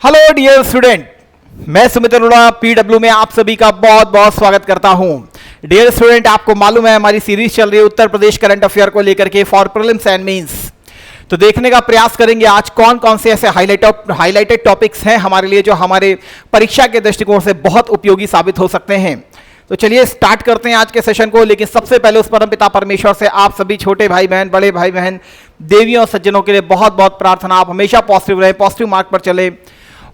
Hello dear student, मैं Sumit Arora PW में आप सभी का बहुत बहुत स्वागत करता हूं। डियर स्टूडेंट, आपको मालूम है हमारी सीरीज चल रही है उत्तर प्रदेश करंट अफेयर को लेकर के फॉर प्रीलिम्स एंड मेंस। तो देखने का प्रयास करेंगे आज कौन कौन से ऐसे हाईलाइटेड टॉपिक्स हैं हमारे लिए जो हमारे परीक्षा के दृष्टिकोण से बहुत उपयोगी साबित हो सकते हैं। तो चलिए स्टार्ट करते हैं आज के सेशन को। लेकिन सबसे पहले उस परमपिता परमेश्वर से आप सभी छोटे भाई बहन, बड़े भाई बहन, देवियों और सज्जनों के लिए बहुत बहुत प्रार्थना, आप हमेशा पॉजिटिव रहे, पॉजिटिव मार्ग पर चले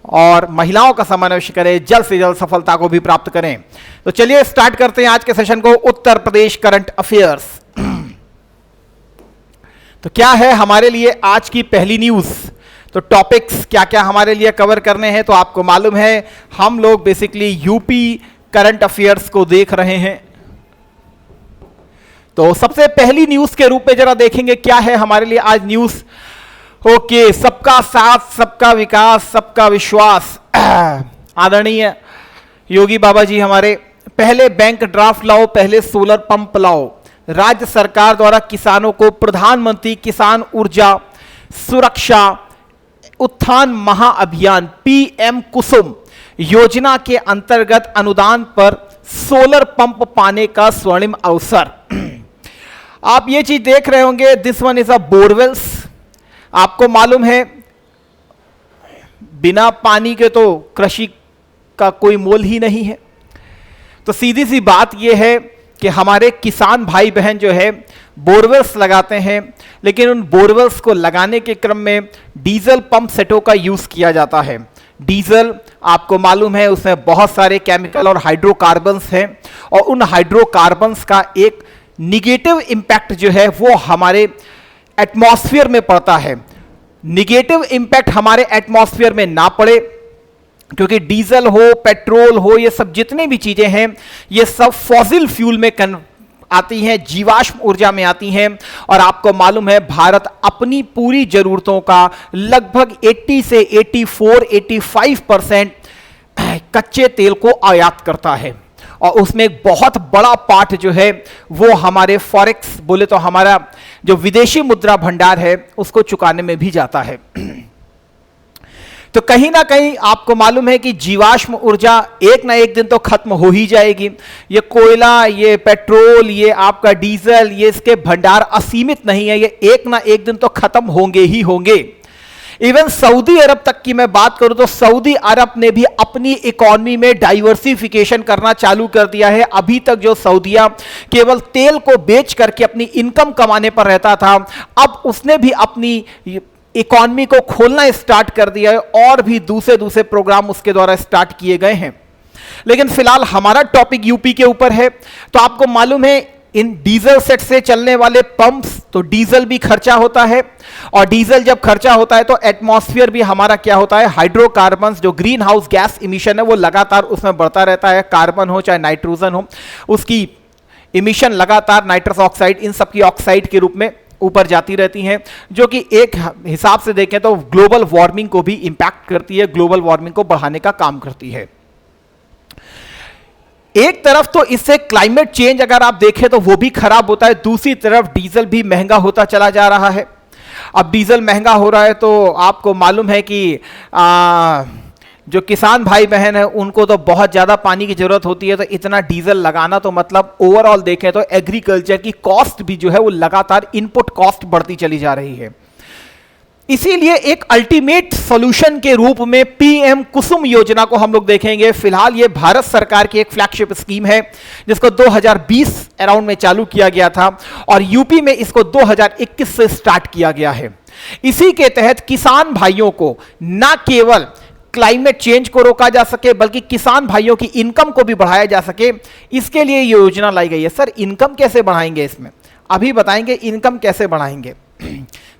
और महिलाओं का सम्मान अवश्य करें, जल्द से जल्द सफलता को भी प्राप्त करें। तो चलिए स्टार्ट करते हैं आज के सेशन को, उत्तर प्रदेश करंट अफेयर्स। तो क्या है हमारे लिए आज की पहली न्यूज? तो टॉपिक्स क्या क्या हमारे लिए कवर करने हैं, तो आपको मालूम है हम लोग बेसिकली यूपी करंट अफेयर्स को देख रहे हैं। तो सबसे पहली न्यूज के रूप में जरा देखेंगे क्या है हमारे लिए आज न्यूज। ओके, सबका साथ, सबका विकास, सबका विश्वास। आदरणीय योगी बाबा जी हमारे, पहले बैंक ड्राफ्ट लाओ, पहले सोलर पंप लाओ। राज्य सरकार द्वारा किसानों को प्रधानमंत्री किसान ऊर्जा सुरक्षा उत्थान महाअभियान पीएम कुसुम योजना के अंतर्गत अनुदान पर सोलर पंप पाने का स्वर्णिम अवसर। आप ये चीज देख रहे होंगे, this one is a borewells. आपको मालूम है बिना पानी के तो कृषि का कोई मोल ही नहीं है। तो सीधी सी बात यह है कि हमारे किसान भाई बहन जो है बोरवेल्स लगाते हैं, लेकिन उन बोरवेल्स को लगाने के क्रम में डीजल पंप सेटों का यूज किया जाता है। डीजल आपको मालूम है उसमें बहुत सारे केमिकल और हाइड्रोकार्बन्स हैं, और उन हाइड्रोकार्बन्स का एक निगेटिव इंपैक्ट जो है वो हमारे एटमॉस्फेयर में पड़ता है। निगेटिव इंपैक्ट हमारे एटमॉस्फेयर में ना पड़े, क्योंकि डीजल हो, पेट्रोल हो, ये सब जितने भी चीजें हैं ये सब फॉसिल फ्यूल में आती हैं, जीवाश्म ऊर्जा में आती हैं। और आपको मालूम है भारत अपनी पूरी जरूरतों का लगभग 80 से 85% कच्चे तेल को आयात करता है, और उसमें एक बहुत बड़ा पार्ट जो है वो हमारे फॉरेक्स बोले तो हमारा जो विदेशी मुद्रा भंडार है उसको चुकाने में भी जाता है। तो कहीं ना कहीं आपको मालूम है कि जीवाश्म ऊर्जा एक ना एक दिन तो खत्म हो ही जाएगी। ये कोयला, ये पेट्रोल, ये आपका डीजल, ये इसके भंडार असीमित नहीं है, ये एक ना एक दिन तो खत्म होंगे ही होंगे। इवन सऊदी अरब तक की मैं बात करूं तो सऊदी अरब ने भी अपनी इकोनॉमी में डाइवर्सिफिकेशन करना चालू कर दिया है। अभी तक जो सऊदिया केवल तेल को बेच करके अपनी इनकम कमाने पर रहता था, अब उसने भी अपनी इकोनॉमी को खोलना स्टार्ट कर दिया है, और भी दूसरे प्रोग्राम उसके द्वारा स्टार्ट किए गए हैं। लेकिन फिलहाल हमारा टॉपिक यूपी के ऊपर है। तो आपको मालूम है इन डीजल सेट से चलने वाले पंप्स, तो डीजल भी खर्चा होता है, और डीजल जब खर्चा होता है तो एटमॉस्फेयर भी हमारा क्या होता है, हाइड्रोकार्बन्स जो ग्रीन हाउस गैस इमिशन है वो लगातार उसमें बढ़ता रहता है। कार्बन हो चाहे नाइट्रोजन हो, उसकी इमिशन लगातार नाइट्रस ऑक्साइड, इन सब की ऑक्साइड के रूप में ऊपर जाती रहती हैं, जो कि एक हिसाब से देखें तो ग्लोबल वार्मिंग को भी इंपैक्ट करती है, ग्लोबल वार्मिंग को बढ़ाने का काम करती है। एक तरफ तो इससे क्लाइमेट चेंज अगर आप देखें तो वो भी खराब होता है, दूसरी तरफ डीजल भी महंगा होता चला जा रहा है। अब डीजल महंगा हो रहा है तो आपको मालूम है कि जो किसान भाई बहन है उनको तो बहुत ज़्यादा पानी की ज़रूरत होती है, तो इतना डीजल लगाना तो मतलब ओवरऑल देखें तो एग्रीकल्चर की कॉस्ट भी जो है वो लगातार इनपुट कॉस्ट बढ़ती चली जा रही है। इसीलिए एक अल्टीमेट सॉल्यूशन के रूप में पीएम कुसुम योजना को हम लोग देखेंगे। फिलहाल ये भारत सरकार की एक फ्लैगशिप स्कीम है जिसको 2020 अराउंड में चालू किया गया था, और यूपी में इसको 2021 से स्टार्ट किया गया है। इसी के तहत किसान भाइयों को न केवल क्लाइमेट चेंज को रोका जा सके बल्कि किसान भाइयों की इनकम को भी बढ़ाया जा सके, इसके लिए ये योजना लाई गई है। सर इनकम कैसे बढ़ाएंगे? इसमें अभी बताएंगे इनकम कैसे बढ़ाएंगे।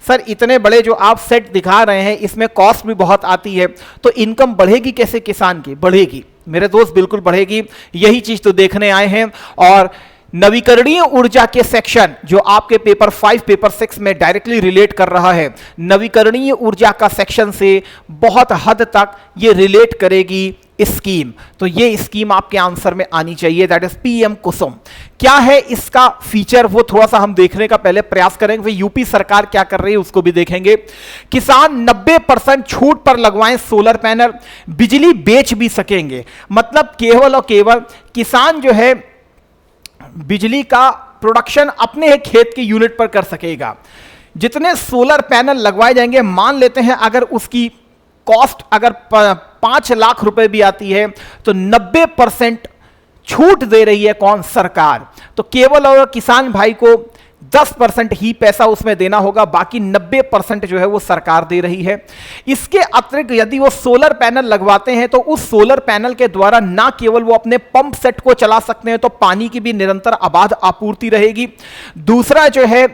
सर इतने बड़े जो आप सेट दिखा रहे हैं इसमें कॉस्ट भी बहुत आती है, तो इनकम बढ़ेगी कैसे किसान की? बढ़ेगी मेरे दोस्त, बिल्कुल बढ़ेगी। यही चीज तो देखने आए हैं। और नवीकरणीय ऊर्जा के सेक्शन जो आपके पेपर 5 पेपर 6 में डायरेक्टली रिलेट कर रहा है, नवीकरणीय ऊर्जा का सेक्शन से बहुत हद तक ये रिलेट करेगी स्कीम। तो ये स्कीम आपके आंसर में आनी चाहिए, दैट इज पीएम कुसुम। क्या है इसका फीचर वो थोड़ा सा हम देखने का पहले प्रयास करेंगे, फिर यूपी सरकार क्या कर रही है उसको भी देखेंगे। किसान 90% छूट पर लगवाएं सोलर पैनल, बिजली बेच भी सकेंगे। मतलब केवल और केवल किसान जो है बिजली का प्रोडक्शन अपने खेत के यूनिट पर कर सकेगा। जितने सोलर पैनल लगवाए जाएंगे, मान लेते हैं अगर उसकी कॉस्ट अगर 5 लाख रुपए भी आती है तो 90% छूट दे रही है कौन? सरकार। तो केवल और किसान भाई को 10% ही पैसा उसमें देना होगा, बाकी 90% जो है वो सरकार दे रही है। इसके अतिरिक्त यदि वो सोलर पैनल लगवाते हैं तो उस सोलर पैनल के द्वारा ना केवल वो अपने पंप सेट को चला सकते हैं, तो पानी की भी निरंतर अबाध आपूर्ति रहेगी। दूसरा जो है,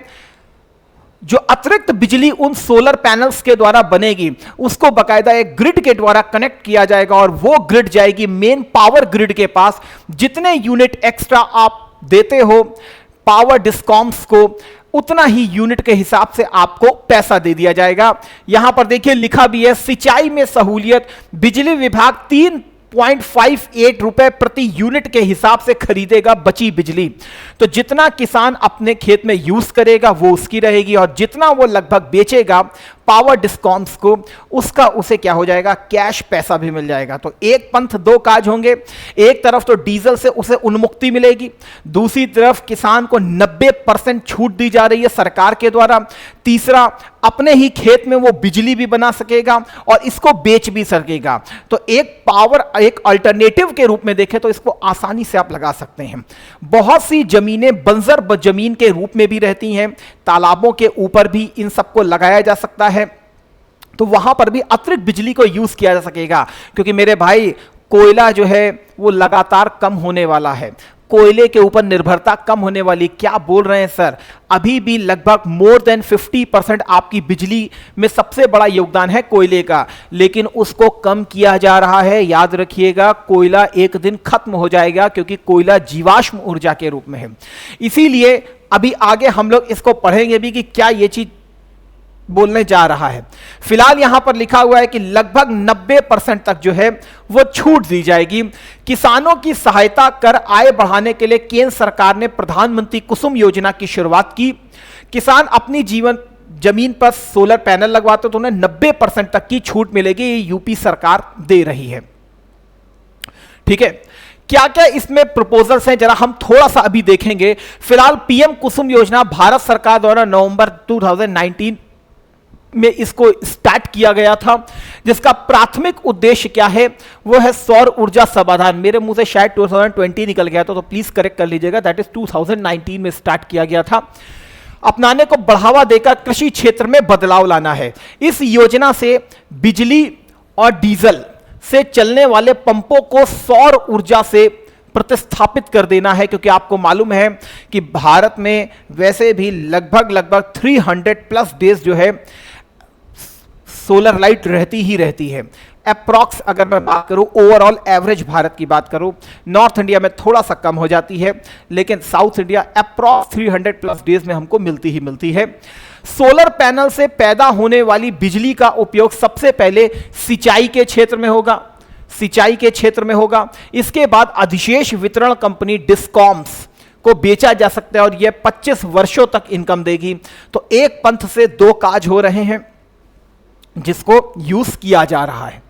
जो अतिरिक्त बिजली उन सोलर पैनल्स के द्वारा बनेगी उसको बकायदा एक ग्रिड के द्वारा कनेक्ट किया जाएगा और वो ग्रिड जाएगी मेन पावर ग्रिड के पास। जितने यूनिट एक्स्ट्रा आप देते हो पावर डिस्कॉम्स को, उतना ही यूनिट के हिसाब से आपको पैसा दे दिया जाएगा। यहां पर देखिए लिखा भी है, सिंचाई में सहूलियत, बिजली विभाग 3.58 रुपए प्रति यूनिट के हिसाब से खरीदेगा बची बिजली। तो जितना किसान अपने खेत में यूज करेगा वो उसकी रहेगी, और जितना वो लगभग बेचेगा पावर डिस्कॉम्स को, उसका उसे क्या हो जाएगा? कैश पैसा भी मिल जाएगा। तो एक पंथ दो काज होंगे, एक तरफ तो डीजल से उसे उन्मुक्ति मिलेगी, दूसरी तरफ किसान को 90% छूट दी जा रही है सरकार के द्वारा, तीसरा अपने ही खेत में वो बिजली भी बना सकेगा और इसको बेच भी सकेगा। तो एक पावर, एक अल्टरनेटिव के रूप में देखें तो इसको आसानी से आप लगा सकते हैं। बहुत सी जमीनें बंजर जमीन के रूप में भी रहती हैं, तालाबों के ऊपर भी इन सबको लगाया जा सकता है, तो वहां पर भी अतिरिक्त बिजली को यूज किया जा सकेगा। क्योंकि मेरे भाई कोयला जो है वो लगातार कम होने वाला है, कोयले के ऊपर निर्भरता कम होने वाली। क्या बोल रहे हैं सर? अभी भी लगभग मोर देन 50% आपकी बिजली में सबसे बड़ा योगदान है कोयले का, लेकिन उसको कम किया जा रहा है। याद रखिएगा कोयला एक दिन खत्म हो जाएगा, क्योंकि कोयला जीवाश्म ऊर्जा के रूप में है। इसीलिए अभी आगे हम लोग इसको पढ़ेंगे भी कि क्या ये चीज बोलने जा रहा है। फिलहाल यहां पर लिखा हुआ है कि लगभग 90% तक जो है वो छूट दी जाएगी। किसानों की सहायता कर आय बढ़ाने के लिए केंद्र सरकार ने प्रधानमंत्री कुसुम योजना की शुरुआत की। किसान अपनी जमीन पर सोलर पैनल लगवाते तो उन्हें 90% तक की छूट मिलेगी, ये यूपी सरकार दे रही है। ठीक है, क्या क्या इसमें प्रपोजल्स हैं जरा हम थोड़ा सा अभी देखेंगे। फिलहाल पीएम कुसुम योजना भारत सरकार द्वारा नवंबर 2019 में इसको स्टार्ट किया गया था, जिसका प्राथमिक उद्देश्य क्या है? वो है सौर ऊर्जा समाधान। मेरे मुंह से शायद 2020 निकल गया था, तो प्लीज करेक्ट कर लीजिएगा, दैट इज 2019 में स्टार्ट किया गया था। अपनाने को बढ़ावा देकर कृषि क्षेत्र में बदलाव लाना है। इस योजना से बिजली और डीजल से चलने वाले पंपों को सौर ऊर्जा से प्रतिस्थापित कर देना है, क्योंकि आपको मालूम है कि भारत में वैसे भी लगभग 300+ डेज जो है सोलर लाइट रहती ही रहती है। अप्रॉक्स अगर मैं बात करूं, ओवरऑल एवरेज भारत की बात करूं, नॉर्थ इंडिया में थोड़ा सा कम हो जाती है, लेकिन साउथ इंडिया अप्रॉक्स 300+ डेज में हमको मिलती ही मिलती है। सोलर पैनल से पैदा होने वाली बिजली का उपयोग सबसे पहले सिंचाई के क्षेत्र में होगा, सिंचाई के क्षेत्र में होगा। इसके बाद अधिशेष वितरण कंपनी डिस्कॉम्स को बेचा जा सकता है और यह 25 वर्षों तक इनकम देगी। तो एक पंथ से दो काज हो रहे हैं जिसको यूज किया जा रहा है।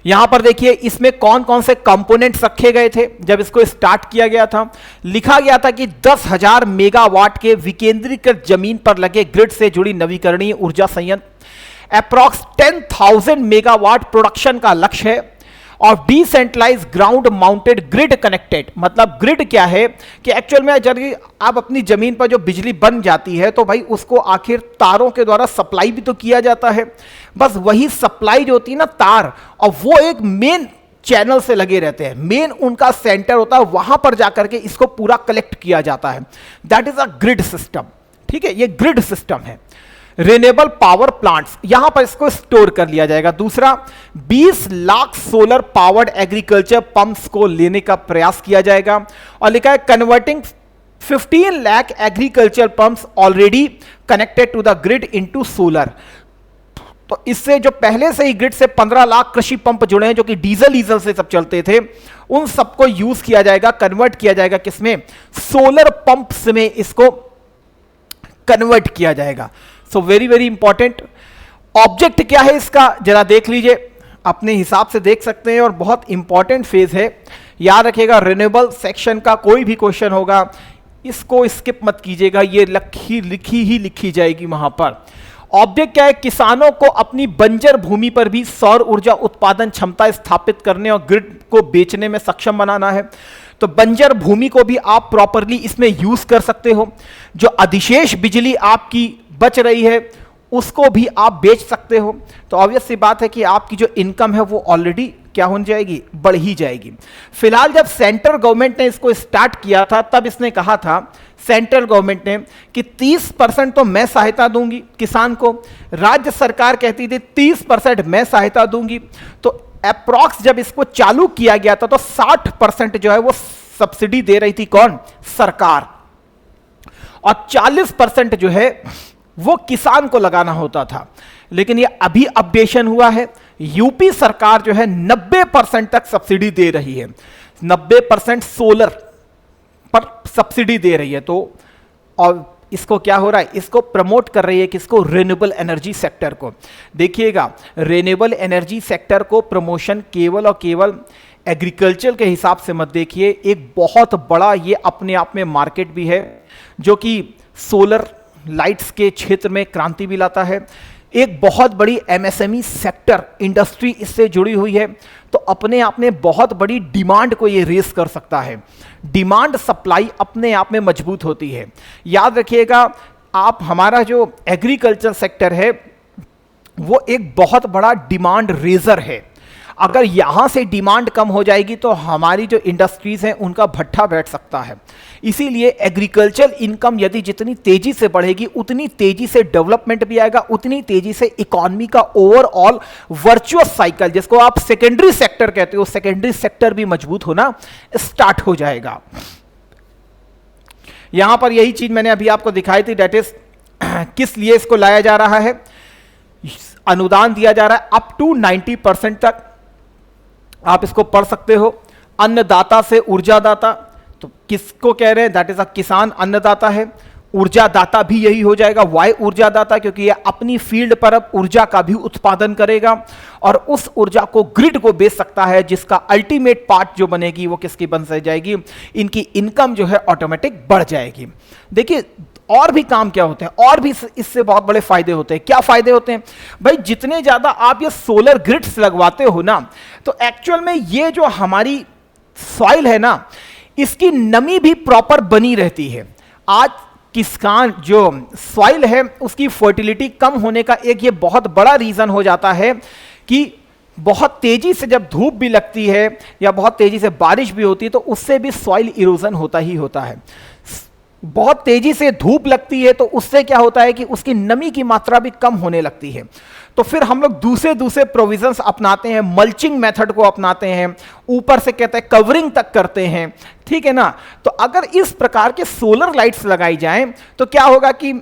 यहां पर देखिए इसमें कौन कौन से कंपोनेंट्स रखे गए थे जब इसको स्टार्ट किया गया था। लिखा गया था कि 10,000 मेगावाट के विकेंद्रीकृत जमीन पर लगे ग्रिड से जुड़ी नवीकरणीय ऊर्जा संयंत्र, अप्रॉक्स 10,000 मेगावाट प्रोडक्शन का लक्ष्य है, और decentralise ground mounted grid connected. मतलब ग्रिड क्या है कि एक्चुअल में जब आप अपनी जमीन पर जो बिजली बन जाती है तो भाई उसको आखिर तारों के द्वारा सप्लाई भी तो किया जाता है, बस वही सप्लाई जो होती है ना तार, और वो एक मेन चैनल से लगे रहते हैं, मेन उनका सेंटर होता है, वहां पर जाकर के इसको पूरा कलेक्ट किया जाता है। That is a grid system. ठीक है, ये ग्रिड सिस्टम है। रिन्यूएबल पावर प्लांट्स, यहां पर इसको स्टोर कर लिया जाएगा। दूसरा, 20 lakh solar powered agriculture pumps को लेने का प्रयास किया जाएगा, और लिखा है converting 15 lakh agriculture pumps already connected to the grid into solar. तो इससे जो पहले से ही ग्रिड से 15 लाख कृषि पंप जुड़े हैं जो कि डीजल से सब चलते थे, उन सबको यूज किया जाएगा, कन्वर्ट किया जाएगा किसमें, सोलर पंप्स में इसको कन्वर्ट किया जाएगा। So very very important. Object क्या है इसका जरा देख लीजिए, अपने हिसाब से देख सकते हैं, और बहुत इंपॉर्टेंट फेज है, याद रखिएगा। रिन्यूएबल सेक्शन का कोई भी क्वेश्चन होगा इसको स्किप मत कीजिएगा, ये लिखी जाएगी वहां पर। ऑब्जेक्ट क्या है, किसानों को अपनी बंजर भूमि पर भी सौर ऊर्जा उत्पादन क्षमता स्थापित करने और ग्रिड को बेचने में सक्षम बनाना है। तो बंजर भूमि को भी आप प्रॉपरली इसमें यूज कर सकते हो। जो अधिशेष बिजली आपकी बच रही है उसको भी आप बेच सकते हो। तो ऑब्वियस सी बात है कि आपकी जो इनकम है वो ऑलरेडी क्या हो जाएगी, बढ़ ही जाएगी। फिलहाल जब सेंट्रल गवर्नमेंट ने इसको स्टार्ट किया था तब इसने कहा था, सेंट्रल गवर्नमेंट ने, कि 30% तो मैं सहायता दूंगी किसान को, राज्य सरकार कहती थी 30% मैं सहायता दूंगी। तो अप्रॉक्स जब इसको चालू किया गया था तो 60% जो है वो सब्सिडी दे रही थी कौन, सरकार, और 40% जो है वो किसान को लगाना होता था। लेकिन ये अभी अपडेशन हुआ है, यूपी सरकार जो है 90% तक सब्सिडी दे रही है, 90% सोलर पर सब्सिडी दे रही है। तो और इसको क्या हो रहा है, इसको प्रमोट कर रही है किसको, रिन्यूएबल एनर्जी सेक्टर को। देखिएगा, रिन्यूएबल एनर्जी सेक्टर को प्रमोशन केवल और केवल एग्रीकल्चर के हिसाब से मत देखिए, एक बहुत बड़ा ये अपने आप में मार्केट भी है जो कि सोलर लाइट्स के क्षेत्र में क्रांति भी लाता है। एक बहुत बड़ी एमएसएमई सेक्टर इंडस्ट्री इससे जुड़ी हुई है, तो अपने आप में बहुत बड़ी डिमांड को ये रेस कर सकता है। डिमांड सप्लाई अपने आप में मजबूत होती है। याद रखिएगा आप, हमारा जो एग्रीकल्चर सेक्टर है वो एक बहुत बड़ा डिमांड रेजर है। अगर यहां से डिमांड कम हो जाएगी तो हमारी जो इंडस्ट्रीज हैं उनका भट्ठा बैठ सकता है। इसीलिए एग्रीकल्चर इनकम यदि जितनी तेजी से बढ़ेगी उतनी तेजी से डेवलपमेंट भी आएगा, उतनी तेजी से इकोनॉमी का ओवरऑल वर्चुअस साइकिल, जिसको आप सेकेंडरी सेक्टर कहते हो, सेकेंडरी सेक्टर भी मजबूत होना स्टार्ट हो जाएगा। यहां पर यही चीज मैंने अभी आपको दिखाई थी, डेट इज किस लिए इसको लाया जा रहा है, अनुदान दिया जा रहा है अप टू 90% तक। आप इसको पढ़ सकते हो, अन्नदाता से ऊर्जादाता, तो किसको कह रहे हैं, दैट इज अ किसान अन्नदाता है। ऊर्जादाता भी यही हो जाएगा, वाई ऊर्जादाता, क्योंकि ये अपनी फील्ड पर अब ऊर्जा का भी उत्पादन करेगा और उस ऊर्जा को ग्रिड को बेच सकता है, जिसका अल्टीमेट पार्ट जो बनेगी वो किसकी बन जाएगी, इनकी इनकम जो है ऑटोमेटिक बढ़ जाएगी। देखिए और भी काम क्या होते हैं, और भी इससे बहुत बड़े फायदे होते हैं। क्या फायदे होते हैं भाई, जितने ज्यादा आप ये सोलर ग्रिड्स लगवाते हो ना, तो एक्चुअल में ये जो हमारी सॉइल है ना, इसकी नमी भी प्रॉपर बनी रहती है। आज किसान जो सॉइल है उसकी फर्टिलिटी कम होने का एक ये बहुत बड़ा रीजन हो जाता है कि बहुत तेजी से जब धूप भी लगती है या बहुत तेजी से बारिश भी होती है तो उससे भी सॉइल इरोजन होता ही होता है। बहुत तेजी से धूप लगती है तो उससे क्या होता है कि उसकी नमी की मात्रा भी कम होने लगती है। तो फिर हम लोग दूसरे प्रोविजंस अपनाते हैं, मल्चिंग मेथड को अपनाते हैं, ऊपर से कहते हैं कवरिंग तक करते हैं, ठीक है ना। तो अगर इस प्रकार के सोलर लाइट्स लगाई जाएं तो क्या होगा कि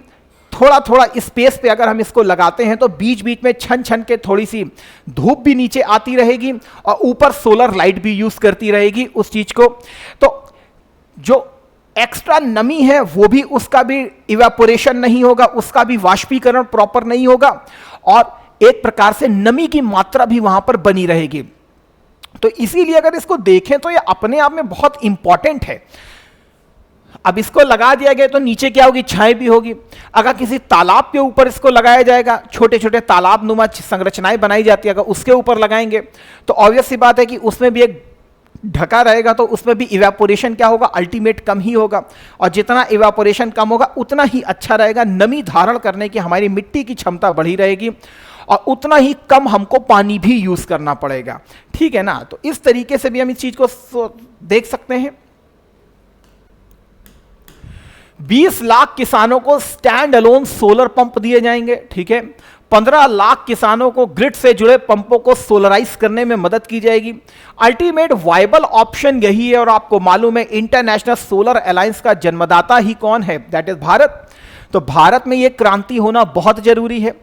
थोड़ा थोड़ा स्पेस पे अगर हम इसको लगाते हैं तो बीच बीच में छन छन के थोड़ी सी धूप भी नीचे आती रहेगी और ऊपर सोलर लाइट भी यूज करती रहेगी उस चीज को। तो जो एक्स्ट्रा नमी है वो भी, उसका भी इवेपोरेशन नहीं होगा, उसका भी वाष्पीकरण प्रॉपर नहीं होगा और एक प्रकार से नमी की मात्रा भी वहां पर बनी रहेगी। तो इसीलिए अगर इसको देखें तो ये अपने आप में बहुत इंपॉर्टेंट है। अब इसको लगा दिया गया तो नीचे क्या होगी, छाए भी होगी। अगर किसी तालाब के ऊपर इसको लगाया जाएगा, छोटे छोटे तालाब नुमा संरचनाएं बनाई जाती है, अगर उसके ऊपर लगाएंगे तो ऑब्वियस सी बात है कि उसमें भी एक ढका रहेगा, तो उसमें भी इवेपोरेशन क्या होगा, अल्टीमेट कम ही होगा। और जितना इवेपोरेशन कम होगा उतना ही अच्छा रहेगा, नमी धारण करने की हमारी मिट्टी की क्षमता बढ़ी रहेगी और उतना ही कम हमको पानी भी यूज करना पड़ेगा, ठीक है ना। तो इस तरीके से भी हम इस चीज को देख सकते हैं। 20 लाख किसानों को स्टैंड अलोन सोलर पंप दिए जाएंगे, ठीक है। 15 लाख किसानों को ग्रिड से जुड़े पंपों को सोलराइज करने में मदद की जाएगी। अल्टीमेट वायबल ऑप्शन यही है और आपको मालूम है इंटरनेशनल सोलर अलायंस का जन्मदाता ही कौन है, दैट इज भारत। तो भारत में यह क्रांति होना बहुत जरूरी है।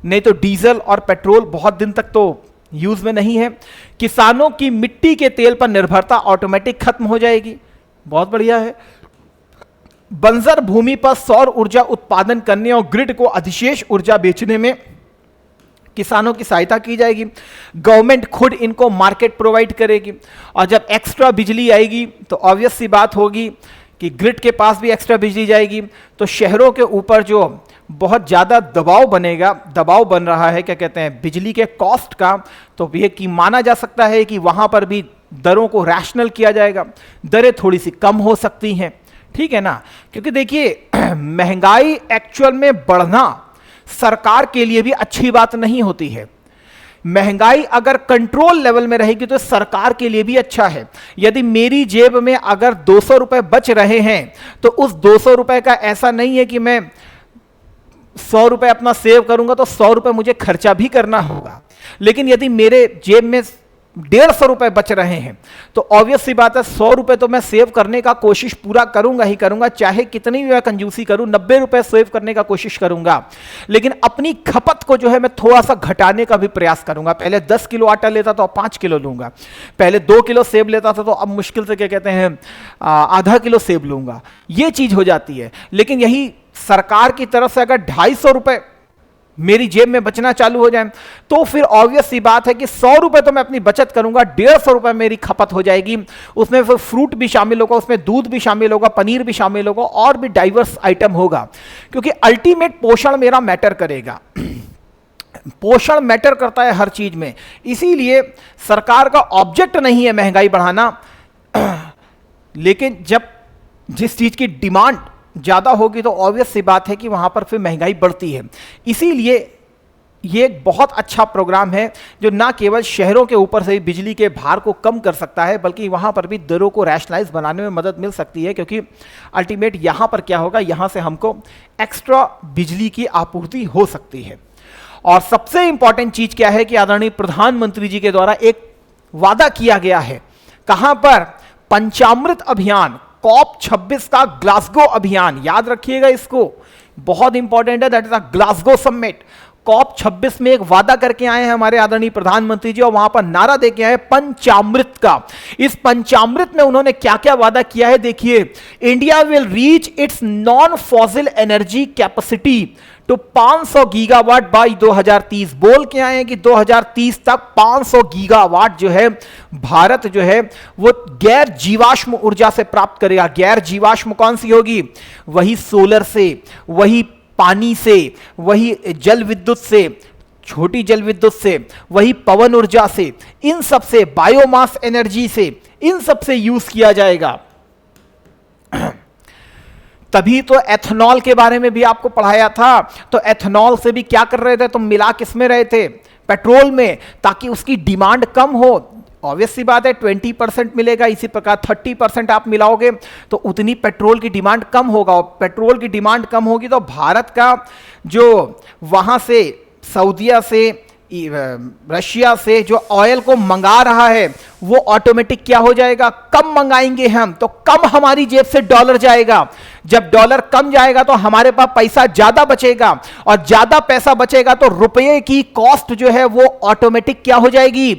नहीं तो डीजल और पेट्रोल बहुत दिन तक तो यूज में नहीं है। किसानों की मिट्टी के तेल पर निर्भरता ऑटोमेटिक खत्म हो जाएगी, बहुत बढ़िया है। बंजर भूमि पर सौर ऊर्जा उत्पादन करने और ग्रिड को अधिशेष ऊर्जा बेचने में किसानों की सहायता की जाएगी। गवर्नमेंट खुद इनको मार्केट प्रोवाइड करेगी, और जब एक्स्ट्रा बिजली आएगी तो ऑब्वियस सी बात होगी कि ग्रिड के पास भी एक्स्ट्रा बिजली जाएगी, तो शहरों के ऊपर जो बहुत ज़्यादा दबाव बनेगा, दबाव बन रहा है क्या कहते हैं बिजली के कॉस्ट का, तो ये कि माना जा सकता है कि वहाँ पर भी दरों को रैशनल किया जाएगा, दरें थोड़ी सी कम हो सकती हैं, ठीक है ना। क्योंकि देखिए महंगाई एक्चुअल में बढ़ना सरकार के लिए भी अच्छी बात नहीं होती है। महंगाई अगर कंट्रोल लेवल में रहेगी तो सरकार के लिए भी अच्छा है। यदि मेरी जेब में अगर 200 रुपए बच रहे हैं तो उस 200 रुपए का ऐसा नहीं है कि मैं 100 रुपए अपना सेव करूंगा तो 100 रुपए मुझे खर्चा भी करना होगा। लेकिन यदि मेरे जेब में 150 रुपए बच रहे हैं तो ऑब्वियस सी बात है 100 रुपए तो मैं सेव करने का कोशिश पूरा करूंगा ही करूंगा, चाहे कितनी भी मैं कंजूसी करूं, 90 रुपए सेव करने का कोशिश करूंगा। लेकिन अपनी खपत को जो है मैं थोड़ा सा घटाने का भी प्रयास करूंगा। पहले 10 किलो आटा लेता तो अब 5 किलो लूंगा, पहले 2 किलो सेब लेता था तो अब मुश्किल से क्या कहते हैं आधा किलो सेब लूंगा, ये चीज हो जाती है। लेकिन यही सरकार की तरफ से अगर 250 रुपए मेरी जेब में बचना चालू हो जाए तो फिर ऑब्वियस सी बात है कि 100 रुपए तो मैं अपनी बचत करूंगा, 150 रुपए मेरी खपत हो जाएगी। उसमें फिर फ्रूट भी शामिल होगा, उसमें दूध भी शामिल होगा, पनीर भी शामिल होगा, और भी डाइवर्स आइटम होगा, क्योंकि अल्टीमेट पोषण मेरा मैटर करेगा। पोषण मैटर करता है हर चीज में, इसीलिए सरकार का ऑब्जेक्ट नहीं है महंगाई बढ़ाना। लेकिन जब जिस चीज की डिमांड ज्यादा होगी तो ऑब्वियस सी बात है कि वहां पर फिर महंगाई बढ़ती है। इसीलिए ये एक बहुत अच्छा प्रोग्राम है जो ना केवल शहरों के ऊपर से बिजली के भार को कम कर सकता है, बल्कि वहां पर भी दरों को रैशनलाइज बनाने में मदद मिल सकती है। क्योंकि अल्टीमेट यहां पर क्या होगा, यहां से हमको एक्स्ट्रा बिजली की आपूर्ति हो सकती है। और सबसे इंपॉर्टेंट चीज क्या है कि आदरणीय प्रधानमंत्री जी के द्वारा एक वादा किया गया है, कहां पर, पंचामृत अभियान, कॉप 26 का ग्लासगो अभियान, याद रखिएगा इसको, बहुत इंपॉर्टेंट है, that is a Glasgow summit. COP 26 में एक वादा करके आए हैं हमारे आदरणीय प्रधानमंत्री जी, और वहां पर नारा देके आए पंचामृत का। इस पंचामृत में उन्होंने क्या क्या वादा किया है देखिए, India will reach its non fossil energy capacity तो 500 गीगावाट बाई 2030। बोल के आए हैं कि 2030 तक 500 गीगावाट जो है भारत जो है वो गैर जीवाश्म ऊर्जा से प्राप्त करेगा। गैर जीवाश्म कौन सी होगी, वही सोलर से, वही पानी से, वही जल विद्युत से, छोटी जल विद्युत से, वही पवन ऊर्जा से, इन सब से, बायोमास एनर्जी से, इन सब से यूज किया जाएगा। तभी तो एथेनॉल के बारे में भी आपको पढ़ाया था। तो एथेनॉल से भी क्या कर रहे थे, तो मिला किसमें रहे थे, पेट्रोल में, ताकि उसकी डिमांड कम हो। ऑब्वियस सी बात है 20% मिलेगा, इसी प्रकार 30% आप मिलाओगे तो उतनी पेट्रोल की डिमांड कम होगा, और पेट्रोल की डिमांड कम होगी तो भारत का जो वहां से सऊदीया से, रशिया से जो ऑयल को मंगा रहा है वो ऑटोमेटिक क्या हो जाएगा, कम मंगाएंगे हम तो कम हमारी जेब से डॉलर जाएगा। जब डॉलर कम जाएगा तो हमारे पास पैसा ज्यादा बचेगा, और ज्यादा पैसा बचेगा तो रुपये की कॉस्ट जो है वो ऑटोमेटिक क्या हो जाएगी,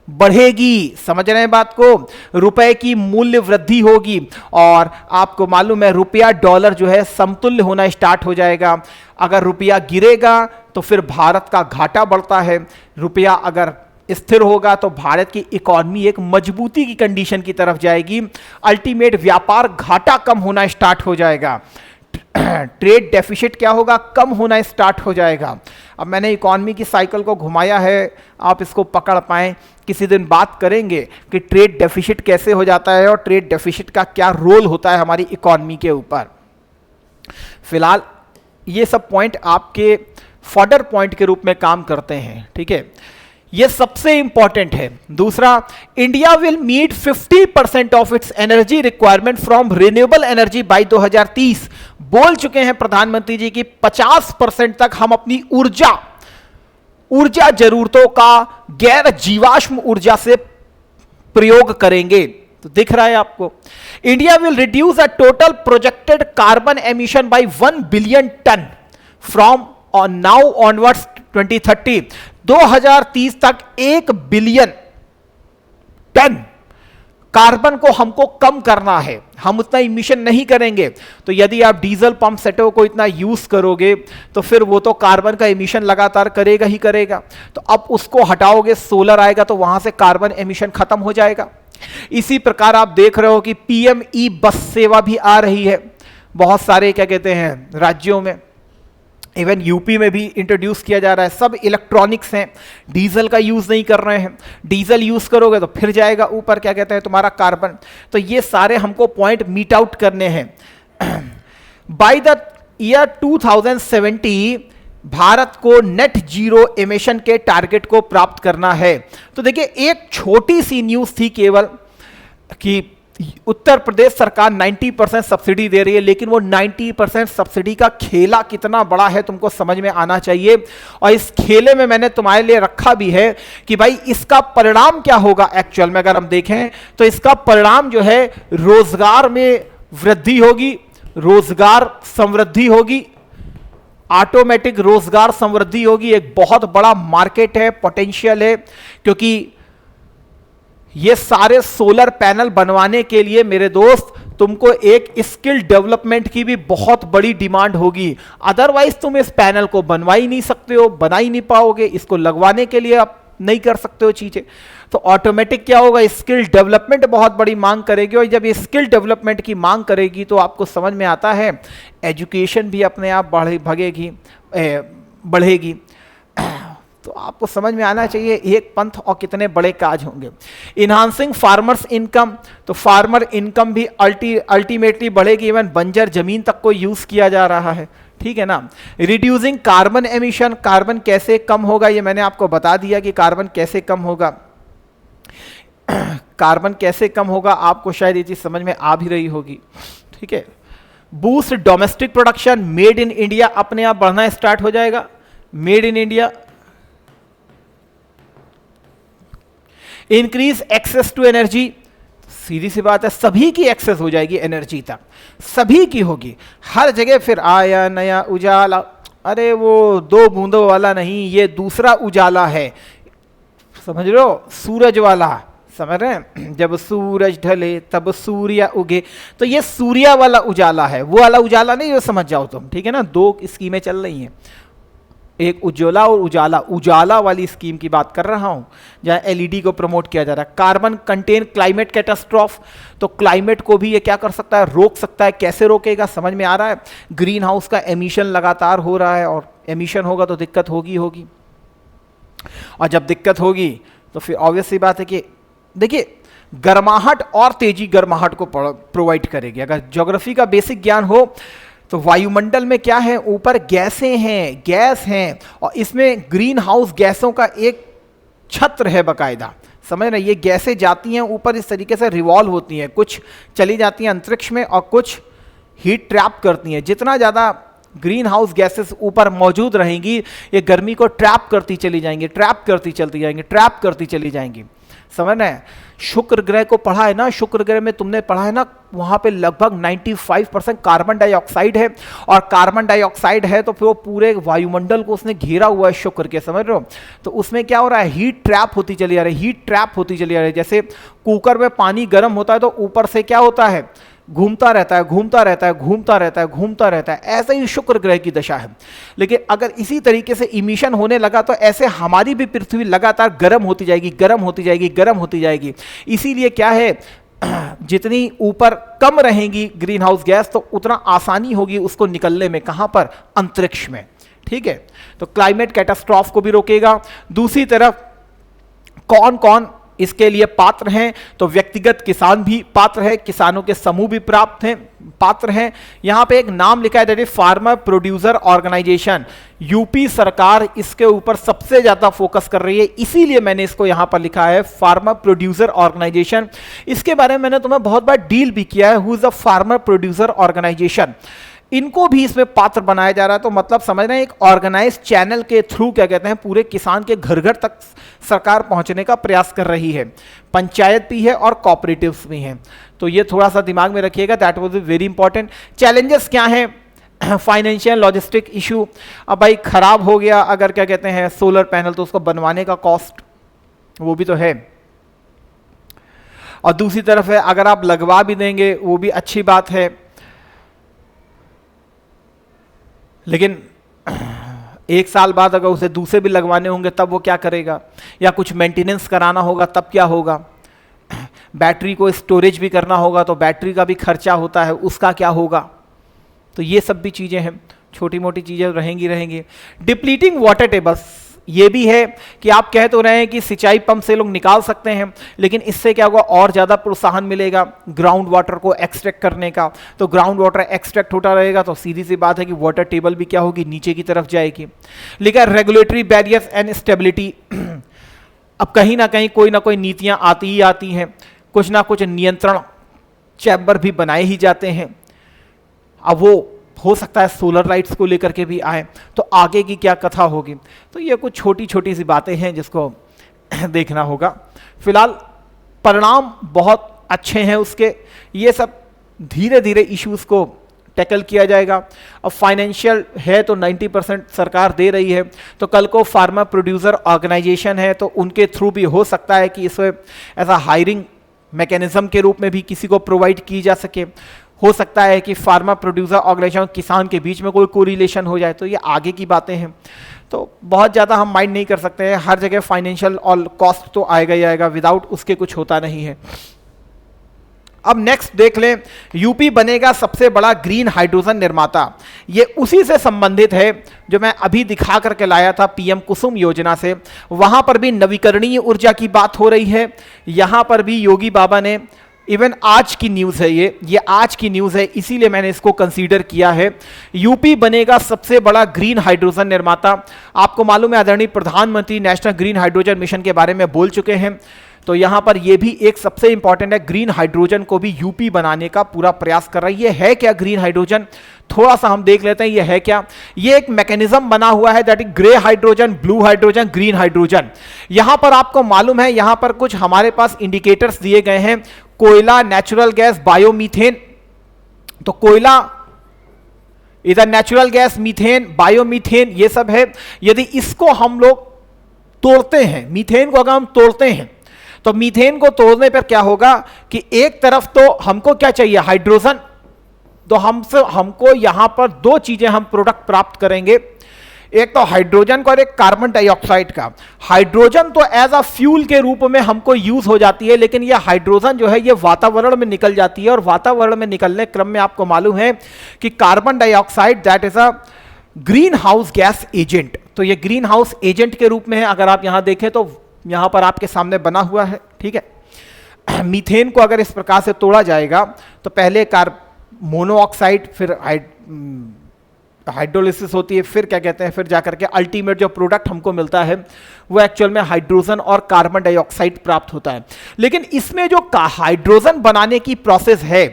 बढ़ेगी। समझ रहे हैं बात को, रुपए की मूल्य वृद्धि होगी, और आपको मालूम है रुपया डॉलर जो है समतुल्य होना स्टार्ट हो जाएगा। अगर रुपया गिरेगा तो फिर भारत का घाटा बढ़ता है, रुपया अगर स्थिर होगा तो भारत की इकोनॉमी एक मजबूती की कंडीशन की तरफ जाएगी। अल्टीमेट व्यापार घाटा कम होना स्टार्ट हो जाएगा, ट्रेड डेफिसिट क्या होगा, कम होना स्टार्ट हो जाएगा। अब मैंने इकोनॉमी की साइकिल को घुमाया है, आप इसको पकड़ पाएं, किसी दिन बात करेंगे कि ट्रेड डेफिसिट कैसे हो जाता है और ट्रेड डेफिसिट का क्या रोल होता है हमारी इकोनॉमी के ऊपर। फिलहाल ये सब पॉइंट आपके फॉर्डर पॉइंट के रूप में काम करते हैं, ठीक है, ये सबसे इंपॉर्टेंट है। दूसरा, India will meet 50% of its energy requirement from renewable energy by 2030। बोल चुके हैं प्रधानमंत्री जी की 50% तक हम अपनी ऊर्जा जरूरतों का गैर जीवाश्म ऊर्जा से प्रयोग करेंगे। तो दिख रहा है आपको, India will reduce a total projected carbon emission by 1 billion ton from now onwards 2030 2030 तक 1 बिलियन टन कार्बन को हमको कम करना है, हम उतना इमिशन नहीं करेंगे। तो यदि आप डीजल पंप सेटों को इतना यूज करोगे तो फिर वो तो कार्बन का इमिशन लगातार करेगा ही करेगा। तो अब उसको हटाओगे, सोलर आएगा तो वहां से कार्बन एमिशन खत्म हो जाएगा। इसी प्रकार आप देख रहे हो कि पीएमई बस सेवा भी आ रही है बहुत सारे क्या कहते हैं राज्यों में, इवन यूपी में भी इंट्रोड्यूस किया जा रहा है। सब इलेक्ट्रॉनिक्स हैं, डीजल का यूज नहीं कर रहे हैं। डीजल यूज करोगे तो फिर जाएगा ऊपर क्या कहते हैं तुम्हारा कार्बन। तो ये सारे हमको पॉइंट मीट आउट करने हैं। बाय द ईयर 2070 भारत को नेट जीरो एमिशन के टारगेट को प्राप्त करना है। तो देखिए एक छोटी सी न्यूज थी केवल कि उत्तर प्रदेश सरकार 90% सब्सिडी दे रही है, लेकिन वो 90% सब्सिडी का खेला कितना बड़ा है तुमको समझ में आना चाहिए। और इस खेले में मैंने तुम्हारे लिए रखा भी है कि भाई इसका परिणाम क्या होगा। एक्चुअल में अगर हम देखें तो इसका परिणाम जो है रोजगार में वृद्धि होगी, रोजगार समृद्धि होगी, ऑटोमेटिक रोजगार समृद्धि होगी। एक बहुत बड़ा मार्केट है, पोटेंशियल है, क्योंकि ये सारे सोलर पैनल बनवाने के लिए मेरे दोस्त तुमको एक स्किल डेवलपमेंट की भी बहुत बड़ी डिमांड होगी। अदरवाइज तुम इस पैनल को बनवा ही नहीं सकते हो, बना ही नहीं पाओगे, इसको लगवाने के लिए आप नहीं कर सकते हो चीजें। तो ऑटोमेटिक क्या होगा, स्किल डेवलपमेंट बहुत बड़ी मांग करेगी। और जब ये स्किल डेवलपमेंट की मांग करेगी तो आपको समझ में आता है एजुकेशन भी अपने आप बढ़ेगी। तो आपको समझ में आना चाहिए एक पंथ और कितने बड़े काज होंगे। इन्हांसिंग फार्मर्स इनकम, तो फार्मर इनकम भी अल्टीमेटली बढ़ेगी। इवन बंजर जमीन तक को यूज किया जा रहा है, ठीक है ना। रिड्यूसिंग कार्बन एमिशन, कार्बन कैसे कम होगा ये मैंने आपको बता दिया कि कार्बन कैसे कम होगा। कार्बन कैसे कम होगा आपको शायद ये चीज समझ में आ भी रही होगी, ठीक है। Boost domestic production, made in India अपने आप बढ़ना स्टार्ट हो जाएगा। Made in India, increase access to energy, सीधी सी बात है सभी की एक्सेस हो जाएगी एनर्जी तक, सभी की होगी हर जगह। फिर आया नया उजाला, अरे वो 2 बूंदों वाला नहीं, ये दूसरा उजाला है, समझ रहे हो, सूरज वाला, समझ रहे हैं। जब सूरज ढले तब सूर्य उगे, तो ये सूर्य वाला उजाला है, वो वाला उजाला नहीं, जो समझ जाओ तुम, ठीक है ना। 2 स्कीमें चल रही हैं, एक उज्ज्वला और उजाला, उजाला वाली स्कीम की बात कर रहा हूं जहां एलईडी को प्रमोट किया जा रहा है। कार्बन कंटेन क्लाइमेट कैटास्ट्रॉफ, तो क्लाइमेट को भी ये क्या कर सकता है, रोक सकता है। कैसे रोकेगा समझ में आ रहा है। ग्रीन हाउस का एमिशन लगातार हो रहा है और एमिशन होगा तो दिक्कत होगी। और जब दिक्कत होगी तो फिर ऑब्वियस सी बात है कि देखिए गर्माहट और तेजी गर्माहट को प्रोवाइड करेगी। अगर ज्योग्राफी का बेसिक ज्ञान हो तो वायुमंडल में क्या है, ऊपर गैसें हैं, गैस हैं, और इसमें ग्रीन हाउस गैसों का एक छत्र है बकायदा, समझ रहे। ये गैसें जाती हैं ऊपर, इस तरीके से रिवॉल्व होती हैं, कुछ चली जाती हैं अंतरिक्ष में और कुछ हीट ट्रैप करती हैं। जितना ज़्यादा ग्रीन हाउस गैसेस ऊपर मौजूद रहेंगी ये गर्मी को ट्रैप करती चली जाएंगी, ट्रैप करती चलती जाएंगी, ट्रैप करती चली जाएंगी, समझ रहे हैं। शुक्र ग्रह को पढ़ा है ना, शुक्र ग्रह में तुमने पढ़ा है ना, वहां पे लगभग 95% कार्बन डाइऑक्साइड है, और कार्बन डाइऑक्साइड है तो फिर वो पूरे वायुमंडल को उसने घेरा हुआ है शुक्र के, समझ रहे हो। तो उसमें क्या हो रहा है, हीट ट्रैप होती चली जा रही है, हीट ट्रैप होती चली जा रही है। जैसे कुकर में पानी गर्म होता है तो ऊपर से क्या होता है, घूमता रहता है, घूमता रहता है, घूमता रहता है, घूमता रहता है। ऐसे ही शुक्र ग्रह की दशा है। लेकिन अगर इसी तरीके से इमिशन होने लगा तो ऐसे हमारी भी पृथ्वी लगातार गर्म होती जाएगी, गर्म होती जाएगी, गर्म होती जाएगी। इसीलिए क्या है, जितनी ऊपर कम रहेंगी ग्रीन हाउस गैस तो उतना आसानी होगी उसको निकलने में, कहां पर, अंतरिक्ष में, ठीक है। तो क्लाइमेट कैटास्ट्रॉफ को भी रोकेगा। दूसरी तरफ कौन कौन इसके लिए पात्र हैं, तो व्यक्तिगत किसान भी पात्र है, किसानों के समूह भी प्राप्त हैं, पात्र हैं। यहां पे एक नाम लिखा है, that is farmer producer organisation. UP सरकार इसके ऊपर सबसे ज्यादा फोकस कर रही है, इसीलिए मैंने इसको यहां पर लिखा है फार्मर प्रोड्यूसर ऑर्गेनाइजेशन। इसके बारे में मैंने तुम्हें बहुत बार डील भी किया है, who is a farmer producer organisation. इनको भी इसमें पात्र बनाया जा रहा है। तो मतलब समझ रहे हैं, एक ऑर्गेनाइज चैनल के थ्रू क्या कहते हैं, पूरे किसान के घर घर तक सरकार पहुंचने का प्रयास कर रही है। पंचायत भी है और कॉपरेटिव्स भी हैं, तो ये थोड़ा सा दिमाग में रखिएगा, that was very important. Challenges क्या हैं, फाइनेंशियल लॉजिस्टिक इशू, अब भाई खराब हो गया अगर क्या कहते हैं सोलर पैनल, तो उसको बनवाने का कॉस्ट वो भी तो है। और दूसरी तरफ है अगर आप लगवा भी देंगे वो भी अच्छी बात है, लेकिन एक साल बाद अगर उसे दूसरे भी लगवाने होंगे तब वो क्या करेगा, या कुछ मेंटेनेंस कराना होगा तब क्या होगा, बैटरी को स्टोरेज भी करना होगा तो बैटरी का भी खर्चा होता है, उसका क्या होगा। तो ये सब भी चीज़ें हैं, छोटी मोटी चीज़ें रहेंगी। डिप्लीटिंग वाटर टेबल्स, ये भी है कि आप कह तो रहे हैं कि सिंचाई पंप से लोग निकाल सकते हैं, लेकिन इससे क्या होगा और ज़्यादा प्रोत्साहन मिलेगा ग्राउंड वाटर को एक्सट्रैक्ट करने का। तो ग्राउंड वाटर एक्सट्रैक्ट होता रहेगा तो सीधी सी बात है कि वाटर टेबल भी क्या होगी, नीचे की तरफ जाएगी। लेकिन रेगुलेटरी बैरियर्स एंड स्टेबिलिटी, अब कहीं ना कहीं कोई ना कोई नीतियाँ आती ही आती हैं, कुछ ना कुछ नियंत्रण चैम्बर भी बनाए ही जाते हैं। अब वो हो सकता है सोलर लाइट्स को लेकर के भी आए, तो आगे की क्या कथा होगी। तो ये कुछ छोटी छोटी सी बातें हैं जिसको देखना होगा। फिलहाल परिणाम बहुत अच्छे हैं उसके, ये सब धीरे धीरे इश्यूज को टैकल किया जाएगा। अब फाइनेंशियल है तो 90% सरकार दे रही है, तो कल को फार्मा प्रोड्यूसर ऑर्गेनाइजेशन है तो उनके थ्रू भी हो सकता है कि इसमें ऐसा हायरिंग मैकेनिज्म के रूप में भी किसी को प्रोवाइड की जा सके। हो सकता है कि फार्मा प्रोड्यूसर ऑर्गेनाइजेशन किसान के बीच में कोई कोरिलेशन हो जाए, तो ये आगे की बातें हैं। तो बहुत ज़्यादा हम माइंड नहीं कर सकते हैं, हर जगह फाइनेंशियल और कॉस्ट तो आएगा ही आएगा, विदाउट उसके कुछ होता नहीं है। अब नेक्स्ट देख लें, यूपी बनेगा सबसे बड़ा ग्रीन हाइड्रोजन निर्माता। ये उसी से संबंधित है जो मैं अभी दिखा करके लाया था पीएम कुसुम योजना से। वहां पर भी नवीकरणीय ऊर्जा की बात हो रही है, यहां पर भी योगी बाबा ने, इवन आज की न्यूज़ है ये आज की न्यूज़ है, इसीलिए मैंने इसको कंसीडर किया है। यूपी बनेगा सबसे बड़ा ग्रीन हाइड्रोजन निर्माता। आपको मालूम है आदरणीय प्रधानमंत्री नेशनल ग्रीन हाइड्रोजन मिशन के बारे में बोल चुके हैं, तो यहां पर यह भी एक सबसे इंपॉर्टेंट है, ग्रीन हाइड्रोजन को भी यूपी बनाने का पूरा प्रयास कर रही है क्या ग्रीन हाइड्रोजन, थोड़ा सा हम देख लेते हैं ये है क्या। ये एक मैकेनिज्म बना हुआ है, that is grey hydrogen, blue hydrogen, green hydrogen. यहां पर आपको मालूम है यहां पर कुछ हमारे पास इंडिकेटर्स दिए गए हैं, कोयला, नेचुरल गैस, बायोमीथेन। तो कोयला, इधर नेचुरल गैस, मीथेन, बायोमीथेन, ये सब है। यदि इसको हम लोग तोड़ते हैं, मीथेन को अगर हम तोड़ते हैं, तो मीथेन को तोड़ने पर क्या होगा कि एक तरफ तो हमको क्या चाहिए, हाइड्रोजन, तो हमको यहां पर दो चीजें हम प्रोडक्ट प्राप्त करेंगे, एक तो हाइड्रोजन का और एक कार्बन डाइऑक्साइड का। हाइड्रोजन तो एज अ फ्यूल के रूप में हमको यूज हो जाती है, लेकिन यह हाइड्रोजन जो है ये वातावरण में निकल जाती है, और वातावरण में निकलने क्रम में आपको मालूम है कि carbon dioxide that is a greenhouse gas agent. तो ये ग्रीन हाउस एजेंट के रूप में है। अगर आप यहां देखें तो यहां पर आपके सामने बना हुआ है, ठीक है। मीथेन को अगर इस प्रकार से तोड़ा जाएगा तो पहले मोनोऑक्साइड, फिर हाइड्रोलिसिस होती है, फिर क्या कहते हैं, फिर जाकर के अल्टीमेट जो प्रोडक्ट हमको मिलता है वो एक्चुअल में हाइड्रोजन और कार्बन डाइऑक्साइड प्राप्त होता है। लेकिन इसमें जो हाइड्रोजन बनाने की प्रोसेस है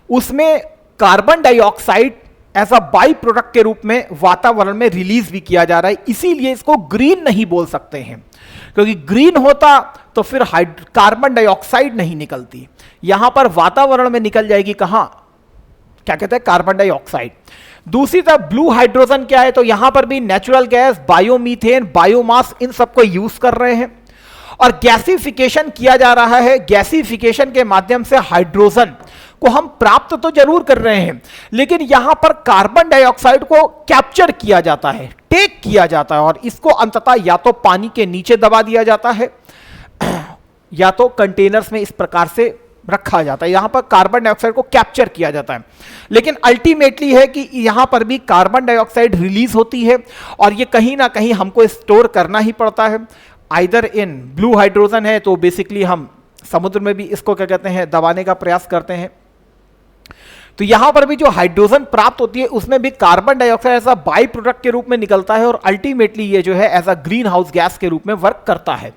उसमें carbon dioxide as a by product के रूप में वातावरण में रिलीज भी किया जा रहा है, इसीलिए इसको ग्रीन नहीं बोल सकते हैं, क्योंकि ग्रीन होता तो फिर कार्बन डाइऑक्साइड नहीं निकलती, यहां पर वातावरण में निकल जाएगी, कहां, क्या कहते हैं, कार्बन डाइऑक्साइड। दूसरी तरफ ब्लू हाइड्रोजन क्या है, तो यहां पर भी नेचुरल गैस, बायोमीथेन, बायोमास, इन सबको यूज कर रहे हैं और गैसिफिकेशन किया जा रहा है। गैसिफिकेशन के माध्यम से हाइड्रोजन को हम प्राप्त तो जरूर कर रहे हैं, लेकिन यहां पर कार्बन डाइऑक्साइड को कैप्चर किया जाता है, टेक किया जाता है, और इसको अंततः या तो पानी के नीचे दबा दिया जाता है या तो कंटेनर्स में इस प्रकार से रखा जाता है, यहां पर कार्बन डाइऑक्साइड को कैप्चर किया जाता है। लेकिन अल्टीमेटली है कि यहां पर भी कार्बन डाइऑक्साइड रिलीज होती है और ये कहीं ना कहीं हमको स्टोर करना ही पड़ता है। आइदर इन ब्लू हाइड्रोजन है तो बेसिकली हम समुद्र में भी इसको क्या कहते हैं, दबाने का प्रयास करते हैं। तो यहां पर भी जो हाइड्रोजन प्राप्त होती है उसमें भी carbon dioxide as a by product के रूप में निकलता है और अल्टीमेटली ये जो है as a greenhouse gas के रूप में वर्क करता है।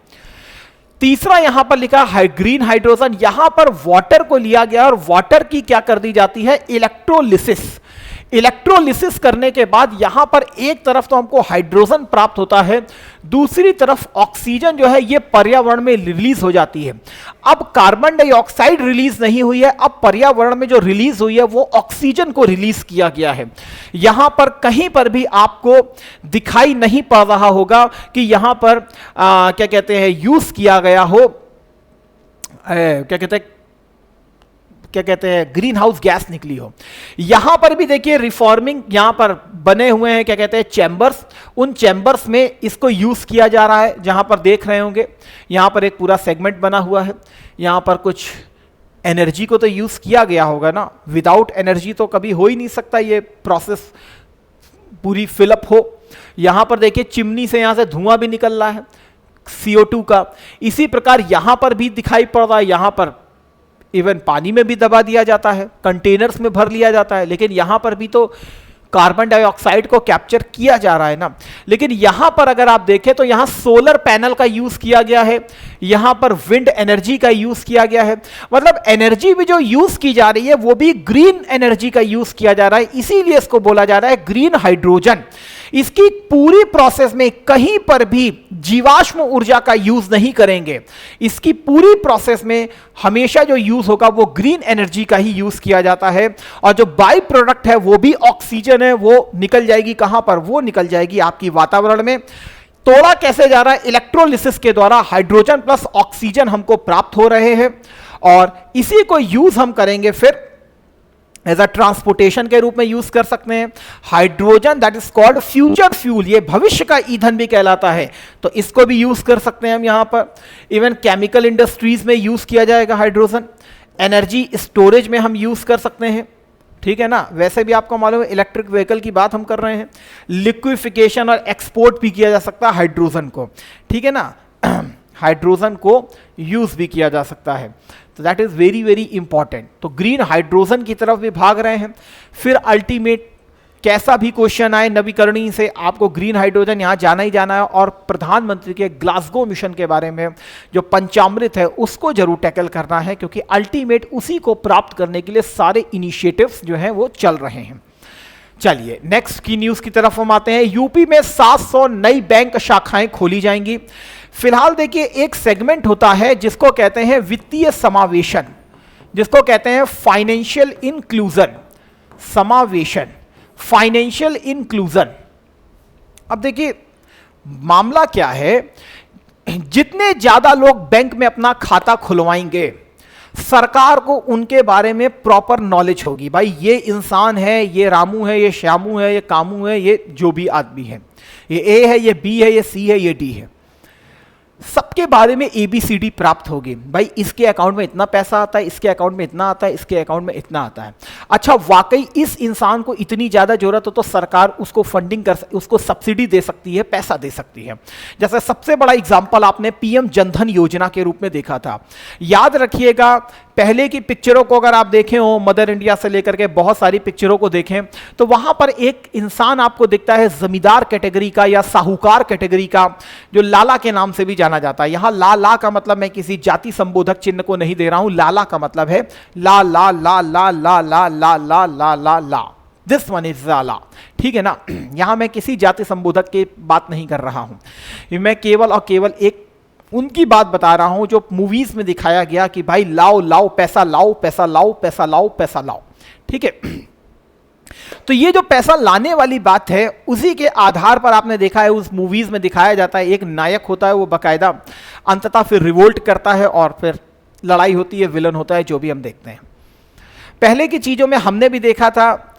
तीसरा यहां पर लिखा है ग्रीन हाइड्रोजन, यहां पर वाटर को लिया गया और वाटर की क्या कर दी जाती है, इलेक्ट्रोलिसिस। इलेक्ट्रोलिसिस करने के बाद यहां पर एक तरफ तो हमको हाइड्रोजन प्राप्त होता है, दूसरी तरफ ऑक्सीजन जो है ये पर्यावरण में रिलीज हो जाती है। अब कार्बन डाइऑक्साइड रिलीज नहीं हुई है, अब पर्यावरण में जो रिलीज हुई है वो ऑक्सीजन को रिलीज किया गया है। यहां पर कहीं पर भी आपको दिखाई नहीं पड़ रहा होगा कि यहां पर क्या कहते हैं यूज किया गया हो, क्या कहते हैं ग्रीन हाउस गैस निकली हो। यहां पर भी देखिए रिफॉर्मिंग यहां पर बने हुए हैं, क्या कहते हैं चैम्बर्स, उन चैम्बर्स में इसको यूज किया जा रहा है। जहां पर देख रहे होंगे यहां पर एक पूरा सेगमेंट बना हुआ है, यहां पर कुछ एनर्जी को तो यूज किया गया होगा ना, विदाउट एनर्जी तो कभी हो ही नहीं सकता ये प्रोसेस पूरी फिलअप हो। यहां पर देखिए चिमनी से यहां से धुआं भी निकल रहा है CO2 का। इसी प्रकार यहां पर भी दिखाई पड़ रहा है, यहां पर इवन पानी में भी दबा दिया जाता है, कंटेनर्स में भर लिया जाता है, लेकिन यहां पर भी तो कार्बन डाइऑक्साइड को कैप्चर किया जा रहा है ना। लेकिन यहां पर अगर आप देखें तो यहां सोलर पैनल का यूज किया गया है, यहां पर विंड एनर्जी का यूज किया गया है, मतलब एनर्जी भी जो यूज की जा रही है वो भी ग्रीन एनर्जी का यूज किया जा रहा है, इसीलिए इसको बोला जा रहा है ग्रीन हाइड्रोजन। इसकी पूरी प्रोसेस में कहीं पर भी जीवाश्म ऊर्जा का यूज नहीं करेंगे, इसकी पूरी प्रोसेस में हमेशा जो यूज होगा वो ग्रीन एनर्जी का ही यूज किया जाता है। और जो बाई प्रोडक्ट है वो भी ऑक्सीजन है, वो निकल जाएगी कहां पर, वो निकल जाएगी आपकी वातावरण में। तोड़ा कैसे जा रहा है, इलेक्ट्रोलिसिस के द्वारा हाइड्रोजन प्लस ऑक्सीजन हमको प्राप्त हो रहे हैं और इसी को यूज हम करेंगे फिर एज अ ट्रांसपोर्टेशन के रूप में यूज कर सकते हैं। Hydrogen that is called future fuel, ये भविष्य का ईंधन भी कहलाता है, तो इसको भी यूज कर सकते हैं हम यहां पर। इवन केमिकल इंडस्ट्रीज में यूज किया जाएगा हाइड्रोजन। एनर्जी स्टोरेज में हम यूज कर सकते हैं, ठीक है ना। वैसे भी आपको मालूम है इलेक्ट्रिक व्हीकल की बात हम कर रहे हैं। लिक्विफिकेशन और एक्सपोर्ट भी किया जा सकता है हाइड्रोजन को, ठीक है ना। हाइड्रोजन को यूज भी किया जा सकता है, तो that is very very important. तो ग्रीन हाइड्रोजन की तरफ भी भाग रहे हैं। फिर अल्टीमेट कैसा भी क्वेश्चन आए नवीकरणीय से, आपको ग्रीन हाइड्रोजन यहां जाना ही जाना है। और प्रधानमंत्री के ग्लासगो मिशन के बारे में जो पंचामृत है उसको जरूर टैकल करना है, क्योंकि अल्टीमेट उसी को प्राप्त करने के लिए सारे इनिशिएटिव्स जो हैं वो चल रहे हैं। चलिए नेक्स्ट की न्यूज की तरफ हम आते हैं। यूपी में 700 नई बैंक शाखाएं खोली जाएंगी। फिलहाल देखिए एक सेगमेंट होता है जिसको कहते हैं वित्तीय समावेशन, जिसको कहते हैं फाइनेंशियल इंक्लूजन, समावेशन, फाइनेंशियल इंक्लूजन। अब देखिए मामला क्या है, जितने ज्यादा लोग बैंक में अपना खाता खुलवाएंगे सरकार को उनके बारे में प्रॉपर नॉलेज होगी। भाई ये इंसान है, ये रामू है, ये श्यामू है, ये कामू है, ये जो भी आदमी है, ये ए है, ये बी है, ये सी है, ये डी है, सबके बारे में ABCD प्राप्त होगी। भाई इसके अकाउंट में इतना पैसा आता है, इसके अकाउंट में इतना आता है, इसके अकाउंट में इतना आता है। अच्छा वाकई इस इंसान को इतनी ज्यादा जरूरत हो तो सरकार उसको फंडिंग कर, उसको सब्सिडी दे सकती है, पैसा दे सकती है। जैसे सबसे बड़ा एग्जांपल आपने PM जनधन योजना के रूप में देखा था। याद रखिएगा पहले की पिक्चरों को अगर आप देखें हो, मदर इंडिया से लेकर के बहुत सारी पिक्चरों को देखें तो वहां पर एक इंसान आपको दिखता है जमींदार कैटेगरी का या साहूकार कैटेगरी का, जो लाला के नाम से भी जाना जाता है। यहां ला का मतलब मैं किसी जाति संबोधक चिन्ह को नहीं दे रहा हूं, लाला का मतलब है ला ला ला ला ला ला ला ला ला ला ला, दिस वन इज लाला, ठीक है ना। यहां मैं किसी जाति संबोधक की बात नहीं कर रहा हूं, मैं केवल और केवल एक उनकी बात बता रहा हूं जो मूवीज में दिखाया गया कि भाई लाओ लाओ पैसा लाओ, पैसा लाओ, पैसा लाओ, पैसा लाओ, ठीक है। तो ये जो पैसा लाने वाली बात है उसी के आधार पर आपने देखा है उस मूवीज में दिखाया जाता है, एक नायक होता है वो बकायदा अंततः फिर रिवोल्ट करता है और फिर लड़ाई होती है, विलन होता है, जो भी हम देखते हैं। पहले की चीजों में हमने भी देखा था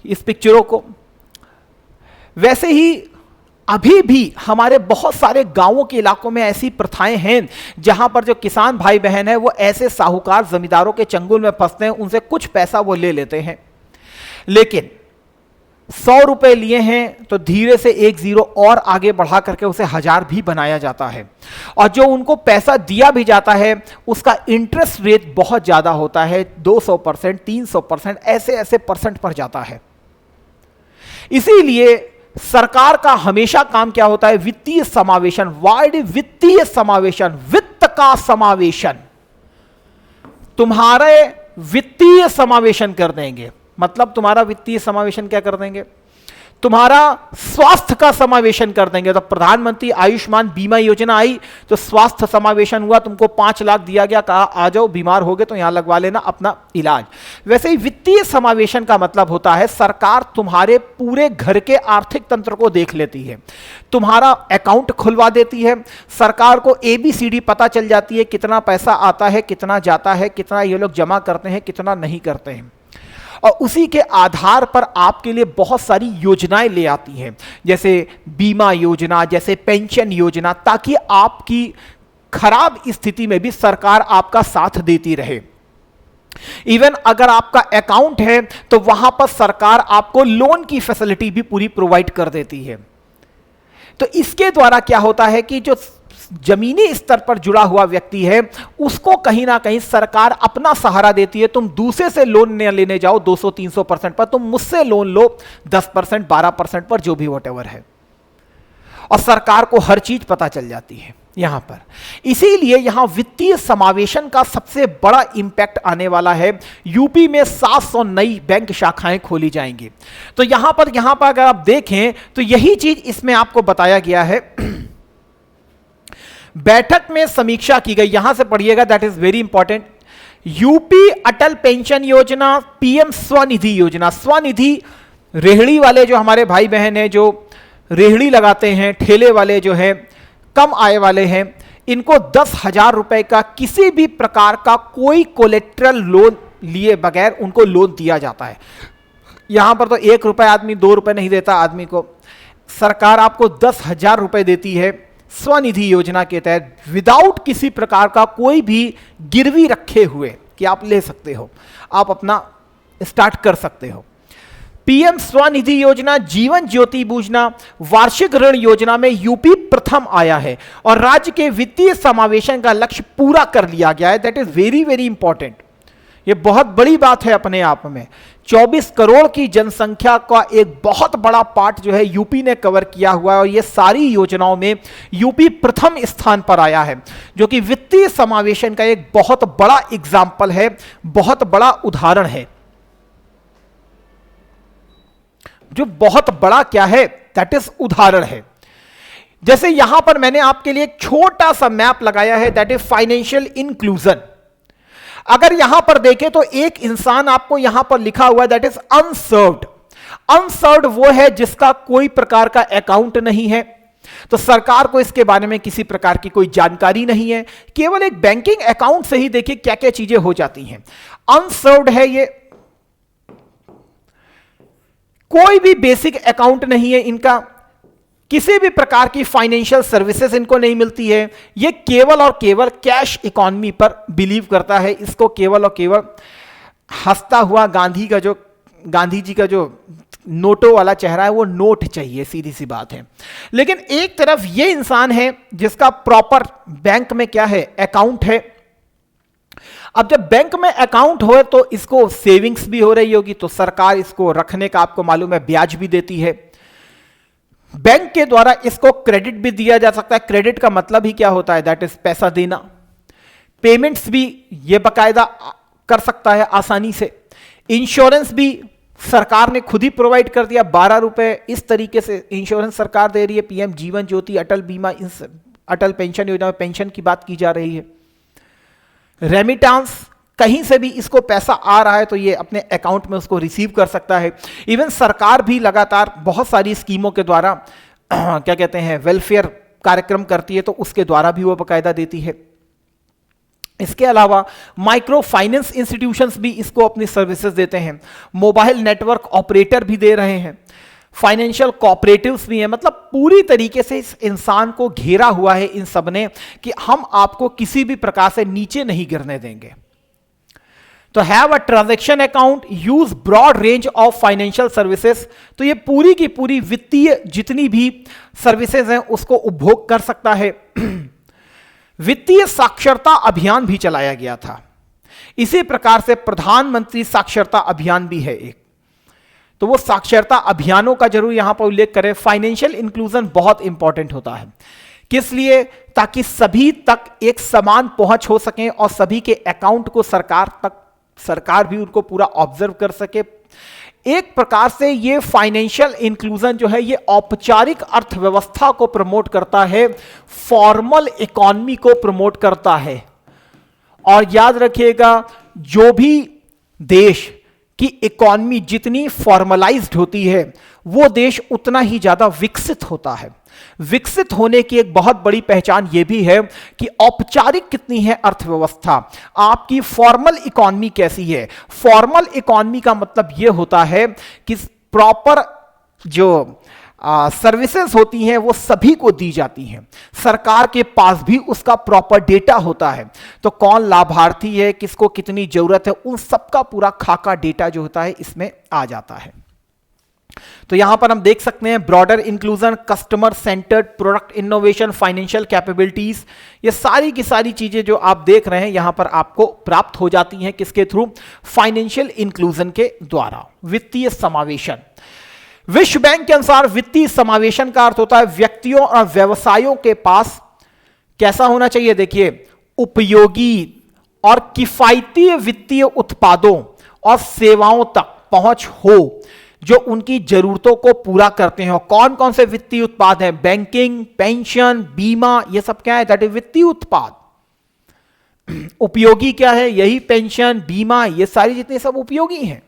इस पिक्चरों को, वैसे ही अभी भी हमारे बहुत सारे गांवों के इलाकों में ऐसी प्रथाएं हैं जहां पर जो किसान भाई बहन है वो ऐसे साहूकार जमींदारों के चंगुल में फंसते हैं, उनसे कुछ पैसा वो ले लेते हैं, लेकिन 100 रुपए लिए हैं तो धीरे से 1 0 और आगे बढ़ा करके उसे 1000 भी बनाया जाता है। और जो उनको पैसा दिया भी जाता है उसका इंटरेस्ट रेट बहुत ज्यादा होता है, 200%, 300%, ऐसे ऐसे परसेंट पर जाता है। इसीलिए सरकार का हमेशा काम क्या होता है, वित्तीय समावेशन, वाइड वित्तीय समावेशन, वित्त का समावेशन, तुम्हारे वित्तीय समावेशन कर देंगे, मतलब तुम्हारा वित्तीय समावेशन क्या कर देंगे, तुम्हारा स्वास्थ्य का समावेशन कर देंगे। तो प्रधानमंत्री आयुष्मान बीमा योजना आई तो स्वास्थ्य समावेशन हुआ, तुमको 5 लाख दिया गया, कहा आ जाओ, बीमार हो गए तो यहां लगवा लेना अपना इलाज। वैसे ही वित्तीय समावेशन का मतलब होता है सरकार तुम्हारे पूरे घर के आर्थिक तंत्र को देख लेती है, तुम्हारा अकाउंट खुलवा देती है, सरकार को ABCD पता चल जाती है, कितना पैसा आता है, कितना जाता है, कितना ये लोग जमा करते हैं, कितना नहीं करते हैं, और उसी के आधार पर आपके लिए बहुत सारी योजनाएं ले आती हैं, जैसे बीमा योजना, जैसे पेंशन योजना, ताकि आपकी खराब स्थिति में भी सरकार आपका साथ देती रहे। इवन अगर आपका अकाउंट है तो वहां पर सरकार आपको लोन की फैसिलिटी भी पूरी प्रोवाइड कर देती है। तो इसके द्वारा क्या होता है कि जो जमीनी स्तर पर जुड़ा हुआ व्यक्ति है उसको कहीं ना कहीं सरकार अपना सहारा देती है। तुम दूसरे से लोन न लेने जाओ 200-300% पर, तुम मुझसे लोन लो 10%, 12% पर, जो भी वॉटेवर है, और सरकार को हर चीज पता चल जाती है यहां पर। इसीलिए यहां वित्तीय समावेशन का सबसे बड़ा इंपैक्ट आने वाला है। यूपी में 700 नई बैंक शाखाएं खोली जाएंगी। तो यहां पर अगर आप देखें तो यही चीज इसमें आपको बताया गया है। बैठक में समीक्षा की गई, यहां से पढ़िएगा, that is very important. UP Atal pension योजना, PM स्वनिधि योजना। स्वनिधि रेहड़ी वाले जो हमारे भाई बहन हैं, जो रेहड़ी लगाते हैं, ठेले वाले जो हैं, कम आय वाले हैं, इनको 10,000 रुपए का किसी भी प्रकार का कोई कोलेट्रल लोन लिए बगैर उनको लोन दिया जाता है। यहां पर तो 1 रुपए आदमी, 2 रुपए नहीं देता आदमी को, सरकार आपको 10,000 रुपए देती है स्वनिधि योजना के तहत, विदाउट किसी प्रकार का कोई भी गिरवी रखे हुए, कि आप ले सकते हो, आप अपना स्टार्ट कर सकते हो। PM स्वनिधि योजना, जीवन ज्योति योजना, वार्षिक ऋण योजना में यूपी प्रथम आया है और राज्य के वित्तीय समावेशन का लक्ष्य पूरा कर लिया गया है। That is very very important. ये बहुत बड़ी बात है अपने आप में। 24 करोड़ की जनसंख्या का एक बहुत बड़ा पार्ट जो है यूपी ने कवर किया हुआ है, और ये सारी योजनाओं में यूपी प्रथम स्थान पर आया है, जो कि वित्तीय समावेशन का एक बहुत बड़ा एग्जाम्पल है, बहुत बड़ा उदाहरण है। जो बहुत बड़ा क्या है, दैट इज उदाहरण है। जैसे यहां पर मैंने आपके लिए एक छोटा सा मैप लगाया है, दैट इज फाइनेंशियल इंक्लूजन। अगर यहां पर देखें तो एक इंसान आपको यहां पर लिखा हुआ है, दैट इज अनसर्व्ड। अनसर्व्ड वो है जिसका कोई प्रकार का अकाउंट नहीं है, तो सरकार को इसके बारे में किसी प्रकार की कोई जानकारी नहीं है। केवल एक बैंकिंग अकाउंट से ही देखिए क्या क्या चीजें हो जाती हैं। अनसर्व्ड है ये, कोई भी बेसिक अकाउंट नहीं है इनका, किसी भी प्रकार की फाइनेंशियल सर्विसेज इनको नहीं मिलती है। ये केवल और केवल कैश इकोनॉमी पर बिलीव करता है। इसको केवल और केवल हंसता हुआ गांधी जी का जो नोटों वाला चेहरा है वो नोट चाहिए, सीधी सी बात है। लेकिन एक तरफ ये इंसान है जिसका प्रॉपर बैंक में क्या है, अकाउंट है। अब जब बैंक में अकाउंट हो तो इसको सेविंग्स भी हो रही होगी, तो सरकार इसको रखने का आपको मालूम है ब्याज भी देती है। बैंक के द्वारा इसको क्रेडिट भी दिया जा सकता है। क्रेडिट का मतलब ही क्या होता है, दैट इज पैसा देना। पेमेंट्स भी ये बकायदा कर सकता है आसानी से। इंश्योरेंस भी सरकार ने खुद ही प्रोवाइड कर दिया, 12 रुपए इस तरीके से इंश्योरेंस सरकार दे रही है। PM जीवन ज्योति, अटल बीमा, अटल पेंशन योजना में पेंशन की बात की जा रही है। रेमिटेंस, कहीं से भी इसको पैसा आ रहा है तो ये अपने अकाउंट में उसको रिसीव कर सकता है। इवन सरकार भी लगातार बहुत सारी स्कीमों के द्वारा क्या कहते हैं, वेलफेयर कार्यक्रम करती है, तो उसके द्वारा भी वो बकायदा देती है। इसके अलावा माइक्रो फाइनेंस इंस्टीट्यूशंस भी इसको अपनी सर्विसेज देते हैं। मोबाइल नेटवर्क ऑपरेटर भी दे रहे हैं। फाइनेंशियल कोऑपरेटिव्स भी हैं। मतलब पूरी तरीके से इस इंसान को घेरा हुआ है इन सब ने कि हम आपको किसी भी प्रकार से नीचे नहीं गिरने देंगे। तो have a transaction account, use broad range of financial services. तो ये पूरी की पूरी वित्तीय जितनी भी सर्विसेज हैं उसको उपभोग कर सकता है। वित्तीय साक्षरता अभियान भी चलाया गया था। इसी प्रकार से प्रधानमंत्री साक्षरता अभियान भी है एक, तो वो साक्षरता अभियानों का जरूर यहां पर उल्लेख करें। फाइनेंशियल इंक्लूजन बहुत इंपॉर्टेंट होता है, किस लिए, ताकि सभी तक एक समान पहुंच हो सके और सभी के अकाउंट को सरकार भी उनको पूरा ऑब्जर्व कर सके। एक प्रकार से ये फाइनेंशियल इंक्लूजन जो है ये औपचारिक अर्थव्यवस्था को प्रमोट करता है, फॉर्मल इकोनॉमी को प्रमोट करता है। और याद रखिएगा, जो भी देश की इकोनॉमी जितनी फॉर्मलाइज्ड होती है वो देश उतना ही ज्यादा विकसित होता है। विकसित होने की एक बहुत बड़ी पहचान यह भी है कि औपचारिक कितनी है अर्थव्यवस्था, आपकी फॉर्मल इकोनॉमी कैसी है। फॉर्मल इकोनॉमी का मतलब यह होता है कि प्रॉपर जो सर्विसेज होती हैं वो सभी को दी जाती हैं, सरकार के पास भी उसका प्रॉपर डेटा होता है। तो कौन लाभार्थी है, किसको कितनी जरूरत है, उन सबका पूरा खाका डेटा जो होता है इसमें आ जाता है। तो यहां पर हम देख सकते हैं broader inclusion, customer centred, product innovation, financial capabilities, ये सारी की सारी चीजें जो आप देख रहे हैं यहां पर आपको प्राप्त हो जाती हैं किसके थ्रू, फाइनेंशियल इंक्लूजन के द्वारा। वित्तीय समावेशन, विश्व बैंक के अनुसार वित्तीय समावेशन का अर्थ होता है व्यक्तियों और व्यवसायों के पास कैसा होना चाहिए, देखिए, उपयोगी और किफायती वित्तीय उत्पादों और सेवाओं तक पहुंच हो जो उनकी जरूरतों को पूरा करते हैं। कौन कौन से वित्तीय उत्पाद हैं, बैंकिंग, पेंशन, बीमा, ये सब क्या है, दैट इज वित्तीय उत्पाद। उपयोगी क्या है, यही पेंशन, बीमा, ये सारी जितने सब उपयोगी हैं।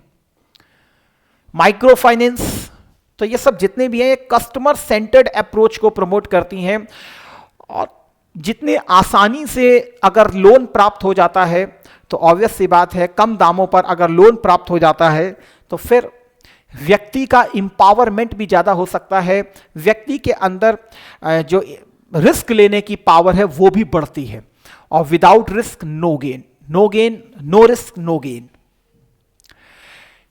माइक्रो फाइनेंस, तो ये सब जितने भी हैं ये कस्टमर सेंटर्ड अप्रोच को प्रमोट करती हैं। और जितने आसानी से अगर लोन प्राप्त हो जाता है तो ऑब्वियस सी बात है, कम दामों पर अगर लोन प्राप्त हो जाता है तो फिर व्यक्ति का इंपावरमेंट भी ज्यादा हो सकता है, व्यक्ति के अंदर जो रिस्क लेने की पावर है वो भी बढ़ती है। और without risk no gain, no gain, no risk no gain,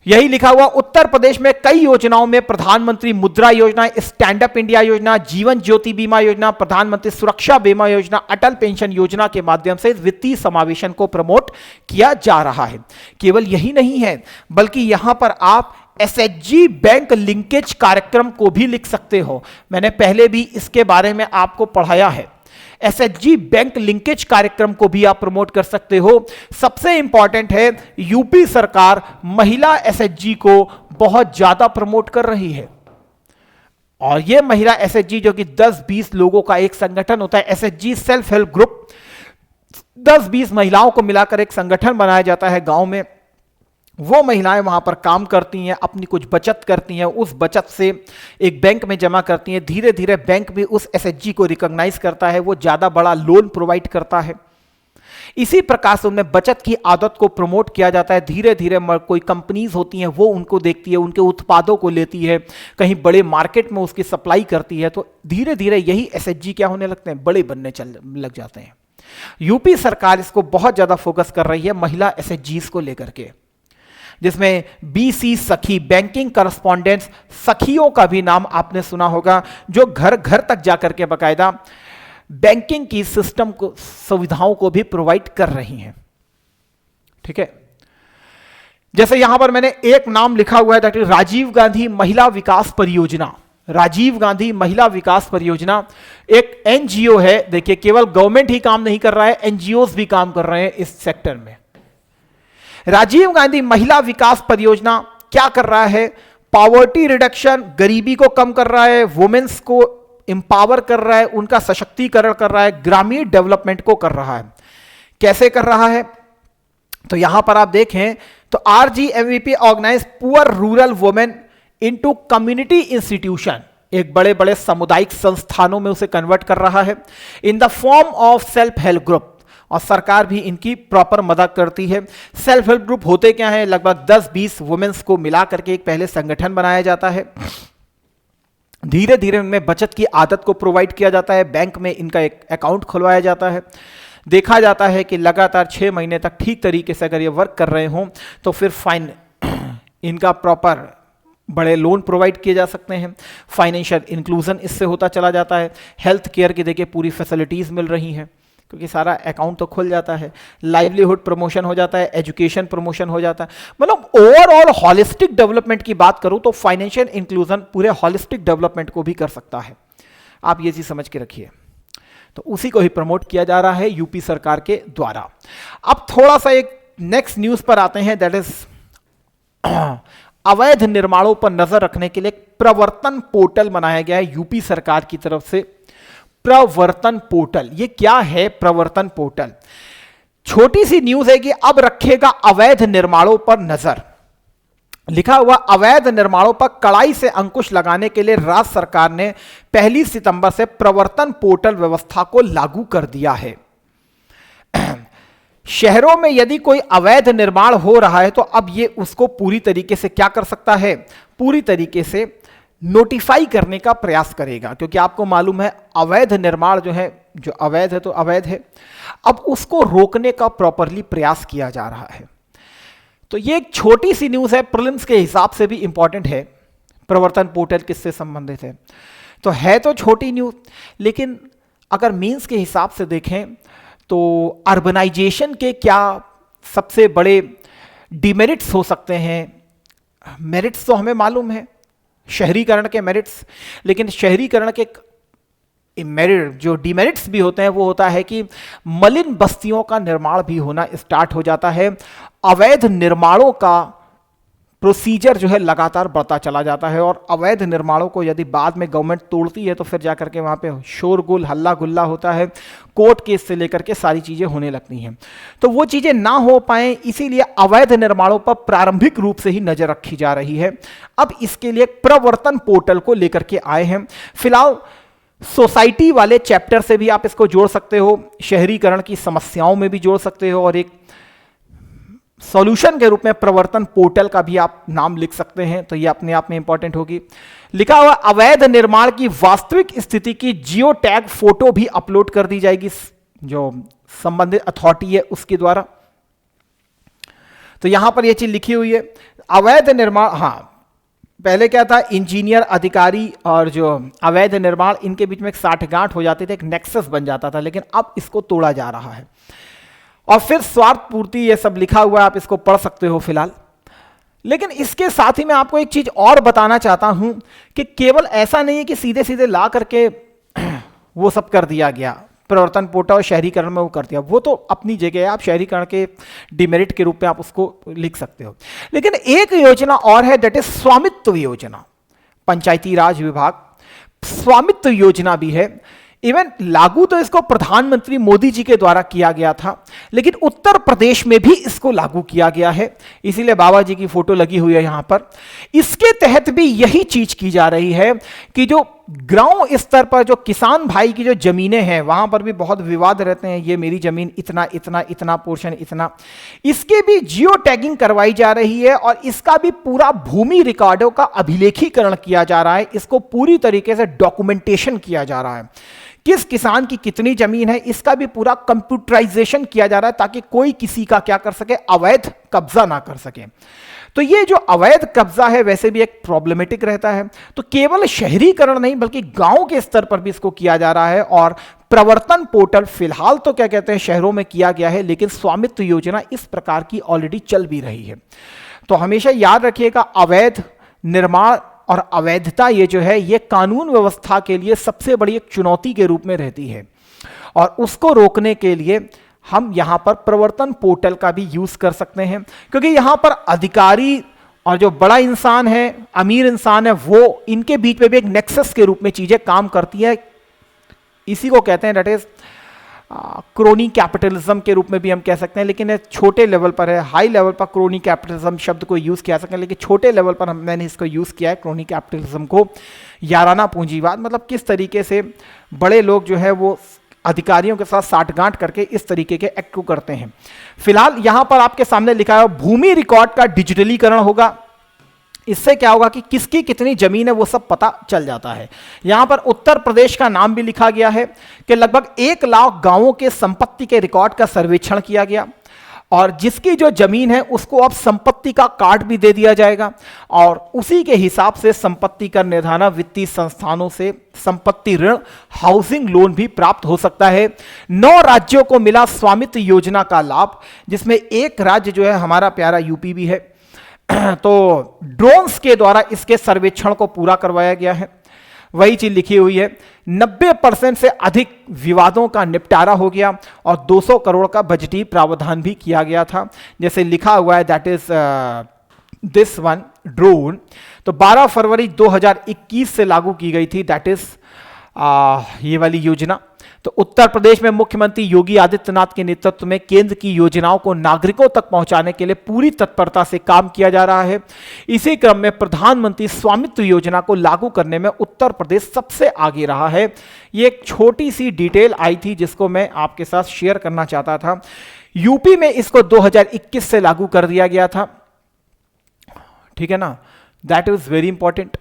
यही लिखा हुआ। उत्तर प्रदेश में कई योजनाओं में प्रधानमंत्री मुद्रा योजना, स्टैंड अप इंडिया योजना, जीवन ज्योति बीमा योजना, प्रधानमंत्री सुरक्षा बीमा योजना, अटल पेंशन योजना के माध्यम से वित्तीय समावेशन को प्रमोट किया जा रहा है। केवल यही नहीं है बल्कि यहां पर आप एसएचजी बैंक लिंकेज कार्यक्रम को भी लिख सकते हो। मैंने पहले भी इसके बारे में आपको पढ़ाया है। एसएचजी बैंक लिंकेज कार्यक्रम को भी आप प्रमोट कर सकते हो। सबसे इंपॉर्टेंट है, यूपी सरकार महिला एसएचजी को बहुत ज्यादा प्रमोट कर रही है। और यह महिला एसएचजी जो कि 10-20 लोगों का एक संगठन होता है, एसएचजी सेल्फ हेल्प ग्रुप, 10-20 महिलाओं को मिलाकर एक संगठन बनाया जाता है गांव में। वो महिलाएं वहां पर काम करती हैं, अपनी कुछ बचत करती हैं, उस बचत से एक बैंक में जमा करती हैं। धीरे धीरे बैंक भी उस एसएचजी को रिकॉग्नाइज करता है, वो ज्यादा बड़ा लोन प्रोवाइड करता है। इसी प्रकार से उनमें बचत की आदत को प्रमोट किया जाता है। धीरे धीरे कोई कंपनीज होती हैं वो उनको देखती है, उनके उत्पादों को लेती है, कहीं बड़े मार्केट में उसकी सप्लाई करती है, तो धीरे धीरे यही एसएचजी क्या होने लगते हैं, बड़े बनने लग जाते हैं। यूपी सरकार इसको बहुत ज्यादा फोकस कर रही है महिला एसएचजीज को लेकर के, जिसमें बीसी सखी, बैंकिंग करस्पॉन्डेंट्स, सखियों का भी नाम आपने सुना होगा, जो घर घर तक जाकर के बकायदा बैंकिंग की सिस्टम को, सुविधाओं को भी प्रोवाइड कर रही हैं। ठीक है, जैसे यहां पर मैंने एक नाम लिखा हुआ है, दैट इज राजीव गांधी महिला विकास परियोजना। राजीव गांधी महिला विकास परियोजना एक एनजीओ है। देखिए, केवल गवर्नमेंट ही काम नहीं कर रहा है, एनजीओज भी काम कर रहे हैं इस सेक्टर में। राजीव गांधी महिला विकास परियोजना क्या कर रहा है, पॉवर्टी रिडक्शन, गरीबी को कम कर रहा है, वुमेन्स को एम्पावर कर रहा है, उनका सशक्तिकरण कर रहा है, ग्रामीण डेवलपमेंट को कर रहा है। कैसे कर रहा है, तो यहां पर आप देखें तो RGMVP organise poor rural women into community institution, एक बड़े बड़े सामुदायिक संस्थानों में उसे कन्वर्ट कर रहा है in the form of self help group. और सरकार भी इनकी प्रॉपर मदद करती है। सेल्फ हेल्प ग्रुप होते क्या है, लगभग 10-20 वुमेन्स को मिला करके एक पहले संगठन बनाया जाता है। धीरे धीरे उनमें बचत की आदत को प्रोवाइड किया जाता है, बैंक में इनका एक अकाउंट खुलवाया जाता है। देखा जाता है कि लगातार 6 महीने तक ठीक तरीके से अगर ये वर्क कर रहे हों तो फिर फाइन इनका प्रॉपर बड़े लोन प्रोवाइड किए जा सकते हैं। फाइनेंशियल इंक्लूजन इससे होता चला जाता है। हेल्थ केयर की देखिए पूरी फैसिलिटीज मिल रही हैं क्योंकि सारा अकाउंट तो खुल जाता है। लाइवलीहुड प्रमोशन हो जाता है, एजुकेशन प्रमोशन हो जाता है। मतलब ओवरऑल हॉलिस्टिक डेवलपमेंट की बात करूं तो फाइनेंशियल इंक्लूजन पूरे हॉलिस्टिक डेवलपमेंट को भी कर सकता है। आप ये चीज समझ के रखिए। तो उसी को ही प्रमोट किया जा रहा है यूपी सरकार के द्वारा। अब थोड़ा सा एक नेक्स्ट न्यूज पर आते हैं, दैट इज अवैध निर्माणों पर नजर रखने के लिए एक प्रवर्तन पोर्टल बनाया गया है यूपी सरकार की तरफ से। प्रवर्तन पोर्टल, ये क्या है प्रवर्तन पोर्टल? छोटी सी न्यूज है कि अब रखेगा अवैध निर्माणों पर नजर। लिखा हुआ अवैध निर्माणों पर कड़ाई से अंकुश लगाने के लिए राज्य सरकार ने 1 सितंबर से प्रवर्तन पोर्टल व्यवस्था को लागू कर दिया है। शहरों में यदि कोई अवैध निर्माण हो रहा है तो अब ये उसको पूरी तरीके से क्या कर सकता है, पूरी तरीके से नोटिफाई करने का प्रयास करेगा, क्योंकि आपको मालूम है अवैध निर्माण जो है, जो अवैध है तो अवैध है, अब उसको रोकने का प्रॉपरली प्रयास किया जा रहा है। तो ये एक छोटी सी न्यूज़ है, प्रीलिम्स के हिसाब से भी इंपॉर्टेंट है। प्रवर्तन पोर्टल किससे संबंधित है? तो है तो छोटी न्यूज़, लेकिन अगर मीन्स के हिसाब से देखें तो अर्बनाइजेशन के क्या सबसे बड़े डिमेरिट्स हो सकते हैं? मेरिट्स तो हमें मालूम है, शहरीकरण के मेरिट्स, लेकिन शहरीकरण के मेरिट जो डिमेरिट्स भी होते हैं वो होता है कि मलिन बस्तियों का निर्माण भी होना स्टार्ट हो जाता है। अवैध निर्माणों का प्रोसीजर जो है लगातार बढ़ता चला जाता है, और अवैध निर्माणों को यदि बाद में गवर्नमेंट तोड़ती है तो फिर जाकर के वहाँ पे शोरगुल हल्ला गुल्ला होता है, कोर्ट केस से लेकर के सारी चीज़ें होने लगती हैं। तो वो चीज़ें ना हो पाए, इसीलिए अवैध निर्माणों पर प्रारंभिक रूप से ही नज़र रखी जा रही है। अब इसके लिए प्रवर्तन पोर्टल को लेकर के आए हैं। फिलहाल सोसाइटी वाले चैप्टर से भी आप इसको जोड़ सकते हो, शहरीकरण की समस्याओं में भी जोड़ सकते हो, और एक सॉल्यूशन के रूप में प्रवर्तन पोर्टल का भी आप नाम लिख सकते हैं, तो ये अपने आप में इंपॉर्टेंट होगी। लिखा हुआ अवैध निर्माण की वास्तविक स्थिति की जियो टैग फोटो भी अपलोड कर दी जाएगी जो संबंधित अथॉरिटी है उसके द्वारा। तो यहां पर यह चीज लिखी हुई है, अवैध निर्माण, हाँ पहले क्या था, इंजीनियर, अधिकारी और जो अवैध निर्माण, इनके बीच में एक साठगांठ हो जाती थी, एक नेक्सस बन जाता था, लेकिन अब इसको तोड़ा जा रहा है। और फिर स्वार्थ पूर्ति, ये सब लिखा हुआ है, आप इसको पढ़ सकते हो फिलहाल। लेकिन इसके साथ ही मैं आपको एक चीज और बताना चाहता हूं कि केवल ऐसा नहीं है कि सीधे सीधे ला करके वो सब कर दिया गया, प्रवर्तन पोर्टल और शहरीकरण में वो कर दिया, वो तो अपनी जगह है, आप शहरीकरण के डिमेरिट के रूप में आप उसको लिख सकते हो। लेकिन एक योजना और है, दैट इज स्वामित्व योजना। पंचायती राज विभाग स्वामित्व योजना भी है। इवन लागू तो इसको प्रधानमंत्री मोदी जी के द्वारा किया गया था, लेकिन उत्तर प्रदेश में भी इसको लागू किया गया है, इसीलिए बाबा जी की फोटो लगी हुई है यहां पर। इसके तहत भी यही चीज की जा रही है कि जो गांव स्तर पर जो किसान भाई की जो जमीनें हैं, वहां पर भी बहुत विवाद रहते हैं, ये मेरी जमीन इतना इतना इतना पोर्शन इतना, इसके भी जियो टैगिंग करवाई जा रही है, और इसका भी पूरा भूमि रिकॉर्डों का अभिलेखीकरण किया जा रहा है, इसको पूरी तरीके से डॉक्यूमेंटेशन किया जा रहा है, किस किसान की कितनी जमीन है, इसका भी पूरा कंप्यूटराइजेशन किया जा रहा है, ताकि कोई किसी का क्या कर सके, अवैध कब्जा ना कर सके। तो ये जो अवैध कब्जा है वैसे भी एक प्रॉब्लमेटिक रहता है, तो केवल शहरीकरण नहीं बल्कि गांव के स्तर पर भी इसको किया जा रहा है। और प्रवर्तन पोर्टल फिलहाल तो क्या कहते हैं शहरों में किया गया है, लेकिन स्वामित्व योजना इस प्रकार की ऑलरेडी चल भी रही है। तो हमेशा याद रखिएगा, अवैध निर्माण और अवैधता ये जो है, ये कानून व्यवस्था के लिए सबसे बड़ी एक चुनौती के रूप में रहती है, और उसको रोकने के लिए हम यहां पर प्रवर्तन पोर्टल का भी यूज कर सकते हैं, क्योंकि यहां पर अधिकारी और जो बड़ा इंसान है, अमीर इंसान है, वो इनके बीच में भी एक नेक्सस के रूप में चीजें काम करती है। इसी को कहते हैं, दैट इज क्रोनी कैपिटलिज्म के रूप में भी हम कह सकते हैं, लेकिन छोटे लेवल पर है। हाई लेवल पर क्रोनी कैपिटलिज्म शब्द को यूज किया सकते हैं, लेकिन छोटे लेवल पर मैंने इसको यूज किया है क्रोनी कैपिटलिज्म को, याराना पूंजीवाद, मतलब किस तरीके से बड़े लोग जो है वो अधिकारियों के साथ साठगांठ करके इस तरीके के एक्ट को करते हैं। फिलहाल यहां पर आपके सामने लिखा है भूमि रिकॉर्ड का डिजिटलीकरण होगा। इससे क्या होगा कि किसकी कितनी जमीन है वो सब पता चल जाता है। यहां पर उत्तर प्रदेश का नाम भी लिखा गया है कि लगभग 1 लाख गांवों के संपत्ति के रिकॉर्ड का सर्वेक्षण किया गया, और जिसकी जो जमीन है उसको अब संपत्ति का कार्ड भी दे दिया जाएगा, और उसी के हिसाब से संपत्ति का निर्धारण वित्तीय संस्थानों से संपत्ति ऋण, हाउसिंग लोन भी प्राप्त हो सकता है। 9 राज्यों को मिला स्वामित्व योजना का लाभ, जिसमें एक राज्य जो है हमारा प्यारा यूपी भी है। तो ड्रोन्स के द्वारा इसके सर्वेक्षण को पूरा करवाया गया है। वही चीज लिखी हुई है, 90% से अधिक विवादों का निपटारा हो गया, और 200 करोड़ का बजटीय प्रावधान भी किया गया था। जैसे लिखा हुआ है, that is this one, drone, तो 12 फरवरी 2021 से लागू की गई थी, दैट इज ये वाली योजना। तो उत्तर प्रदेश में मुख्यमंत्री योगी आदित्यनाथ के नेतृत्व में केंद्र की योजनाओं को नागरिकों तक पहुंचाने के लिए पूरी तत्परता से काम किया जा रहा है। इसी क्रम में प्रधानमंत्री स्वामित्व योजना को लागू करने में उत्तर प्रदेश सबसे आगे रहा है। ये एक छोटी सी डिटेल आई थी जिसको मैं आपके साथ शेयर करना चाहता था। यूपी में इसको 2021 से लागू कर दिया गया था, ठीक है ना, दैट इज वेरी इंपॉर्टेंट।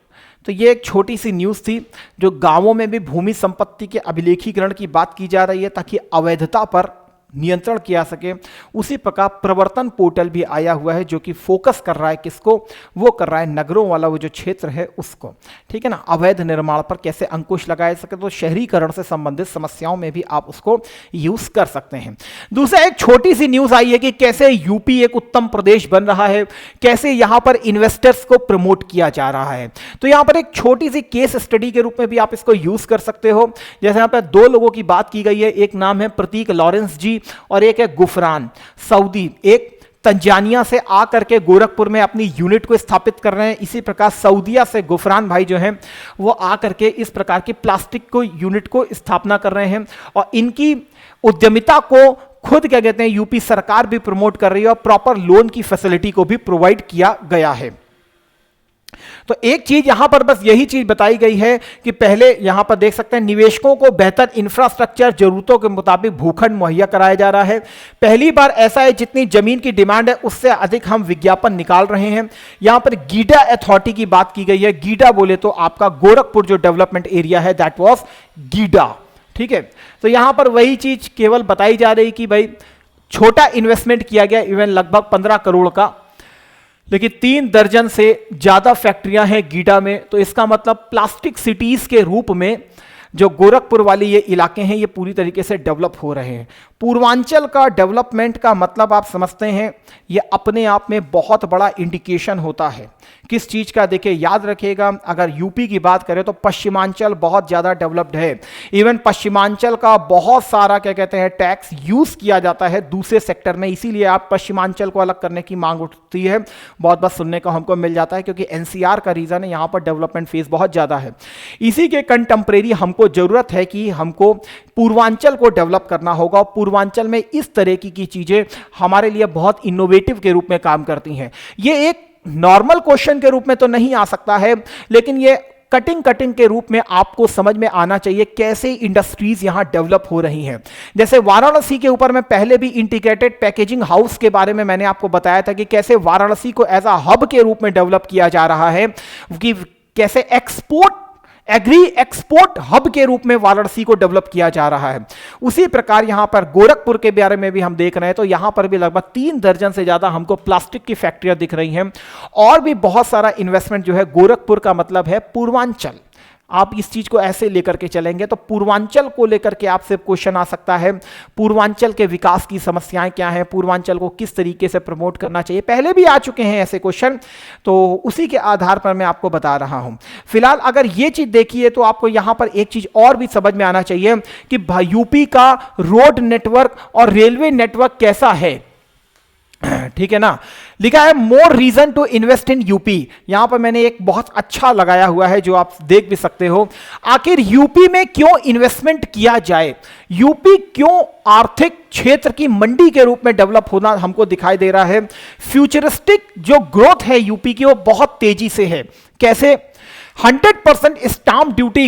तो ये एक छोटी सी न्यूज़ थी जो गांवों में भी भूमि संपत्ति के अभिलेखीकरण की बात की जा रही है ताकि अवैधता पर नियंत्रण किया सके। उसी प्रकार प्रवर्तन पोर्टल भी आया हुआ है जो कि फोकस कर रहा है किसको, वो कर रहा है नगरों वाला वो जो क्षेत्र है उसको, ठीक है ना, अवैध निर्माण पर कैसे अंकुश लगाया सके। तो शहरीकरण से संबंधित समस्याओं में भी आप उसको यूज कर सकते हैं। दूसरा एक छोटी सी न्यूज आई है कि कैसे यूपी एक उत्तम प्रदेश बन रहा है, कैसे यहां पर इन्वेस्टर्स को प्रमोट किया जा रहा है। तो यहां पर एक छोटी सी केस स्टडी के रूप में भी आप इसको यूज कर सकते हो। जैसे यहां पर दो लोगों की बात की गई है, एक नाम है प्रतीक लॉरेंस जी और एक है गुफरान सऊदी, एक तंजानिया से आकर के गोरखपुर में अपनी यूनिट को स्थापित कर रहे हैं। इसी प्रकार सऊदीया से गुफरान भाई जो हैं वो आकर के इस प्रकार की प्लास्टिक को यूनिट को स्थापना कर रहे हैं और इनकी उद्यमिता को खुद क्या कहते हैं यूपी सरकार भी प्रमोट कर रही है और प्रॉपर लोन की फैसिलिटी को भी प्रोवाइड किया गया है। तो एक चीज यहां पर बस यही चीज बताई गई है कि पहले यहां पर देख सकते हैं निवेशकों को बेहतर इंफ्रास्ट्रक्चर जरूरतों के मुताबिक भूखंड मुहैया कराया जा रहा है। पहली बार ऐसा है जितनी जमीन की डिमांड है उससे अधिक हम विज्ञापन निकाल रहे हैं। यहां पर गीडा अथॉरिटी की बात की गई है। गीडा बोले तो आपका गोरखपुर जो डेवलपमेंट एरिया है दैट वाज गीडा, ठीक है। तो यहां पर वही चीज केवल बताई जा रही कि भाई छोटा इन्वेस्टमेंट किया गया, इवन लगभग 15 करोड़ का, लेकिन 3 दर्जन से ज्यादा फैक्ट्रियां हैं गीडा में। तो इसका मतलब प्लास्टिक सिटीज के रूप में जो गोरखपुर वाले ये इलाके हैं ये पूरी तरीके से डेवलप हो रहे हैं। पूर्वांचल का डेवलपमेंट का मतलब आप समझते हैं ये अपने आप में बहुत बड़ा इंडिकेशन होता है किस चीज का। देखिए याद रखिएगा, अगर यूपी की बात करें तो पश्चिमांचल बहुत ज्यादा डेवलप्ड है। इवन पश्चिमांचल का बहुत सारा क्या कहते हैं टैक्स यूज किया जाता है दूसरे सेक्टर में, इसीलिए आप पश्चिमांचल को अलग करने की मांग उठती है। बहुत बात सुनने को हमको मिल जाता है क्योंकि एनसीआर का रीजन है, यहां पर डेवलपमेंट फेज बहुत ज्यादा है। इसी के कंटेम्परेरी हमको जरूरत है कि हमको पूर्वांचल को डेवलप करना होगा और पूर्वांचल में इस तरह की चीजें हमारे लिए बहुत इनोवेटिव के रूप में काम करती हैं। ये एक नॉर्मल क्वेश्चन के रूप में तो नहीं आ सकता है, लेकिन ये कटिंग के रूप में आपको समझ में आना चाहिए कैसे इंडस्ट्रीज यहां डेवलप हो रही हैं। जैसे वाराणसी के ऊपर मैं पहले भी इंटीग्रेटेड पैकेजिंग हाउस के बारे में मैंने आपको बताया था कि कैसे वाराणसी को एज अ हब के रूप में डेवलप किया जा रहा है, कि कैसे एग्री एक्सपोर्ट हब के रूप में वाराणसी को डेवलप किया जा रहा है। उसी प्रकार यहां पर गोरखपुर के बारे में भी हम देख रहे हैं, तो यहां पर भी लगभग 3 दर्जन से ज्यादा हमको प्लास्टिक की फैक्ट्रियां दिख रही हैं और भी बहुत सारा इन्वेस्टमेंट जो है। गोरखपुर का मतलब है पूर्वांचल। आप इस चीज को ऐसे लेकर के चलेंगे तो पूर्वांचल को लेकर के आपसे क्वेश्चन आ सकता है, पूर्वांचल के विकास की समस्याएं क्या हैं, पूर्वांचल को किस तरीके से प्रमोट करना चाहिए। पहले भी आ चुके हैं ऐसे क्वेश्चन, तो उसी के आधार पर मैं आपको बता रहा हूं। फिलहाल अगर ये चीज देखिए तो आपको यहां पर एक चीज और भी समझ में आना चाहिए कि यूपी का रोड नेटवर्क और रेलवे नेटवर्क कैसा है, ठीक है ना। लिखा है more reason to invest in UP. यहां पर मैंने एक बहुत अच्छा लगाया हुआ है जो आप देख भी सकते हो। आखिर यूपी में क्यों इन्वेस्टमेंट किया जाए, यूपी क्यों आर्थिक क्षेत्र की मंडी के रूप में डेवलप होना हमको दिखाई दे रहा है। फ्यूचरिस्टिक जो ग्रोथ है यूपी की वो बहुत तेजी से है। कैसे? 100% स्टाम्प ड्यूटी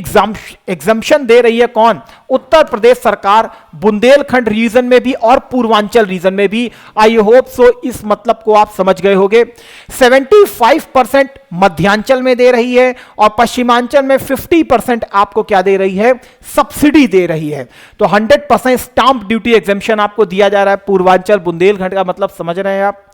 एग्जम्पशन दे रही है कौन? उत्तर प्रदेश सरकार, बुंदेलखंड रीजन में भी और पूर्वांचल रीजन में भी। आई होप सो इस मतलब को आप समझ गए होंगे। 75% मध्यांचल में दे रही है और पश्चिमांचल में 50% आपको क्या दे रही है? सब्सिडी दे रही है। तो 100% स्टाम्प ड्यूटी एग्जम्पशन आपको दिया जा रहा है पूर्वांचल बुंदेलखंड का। मतलब समझ रहे हैं आप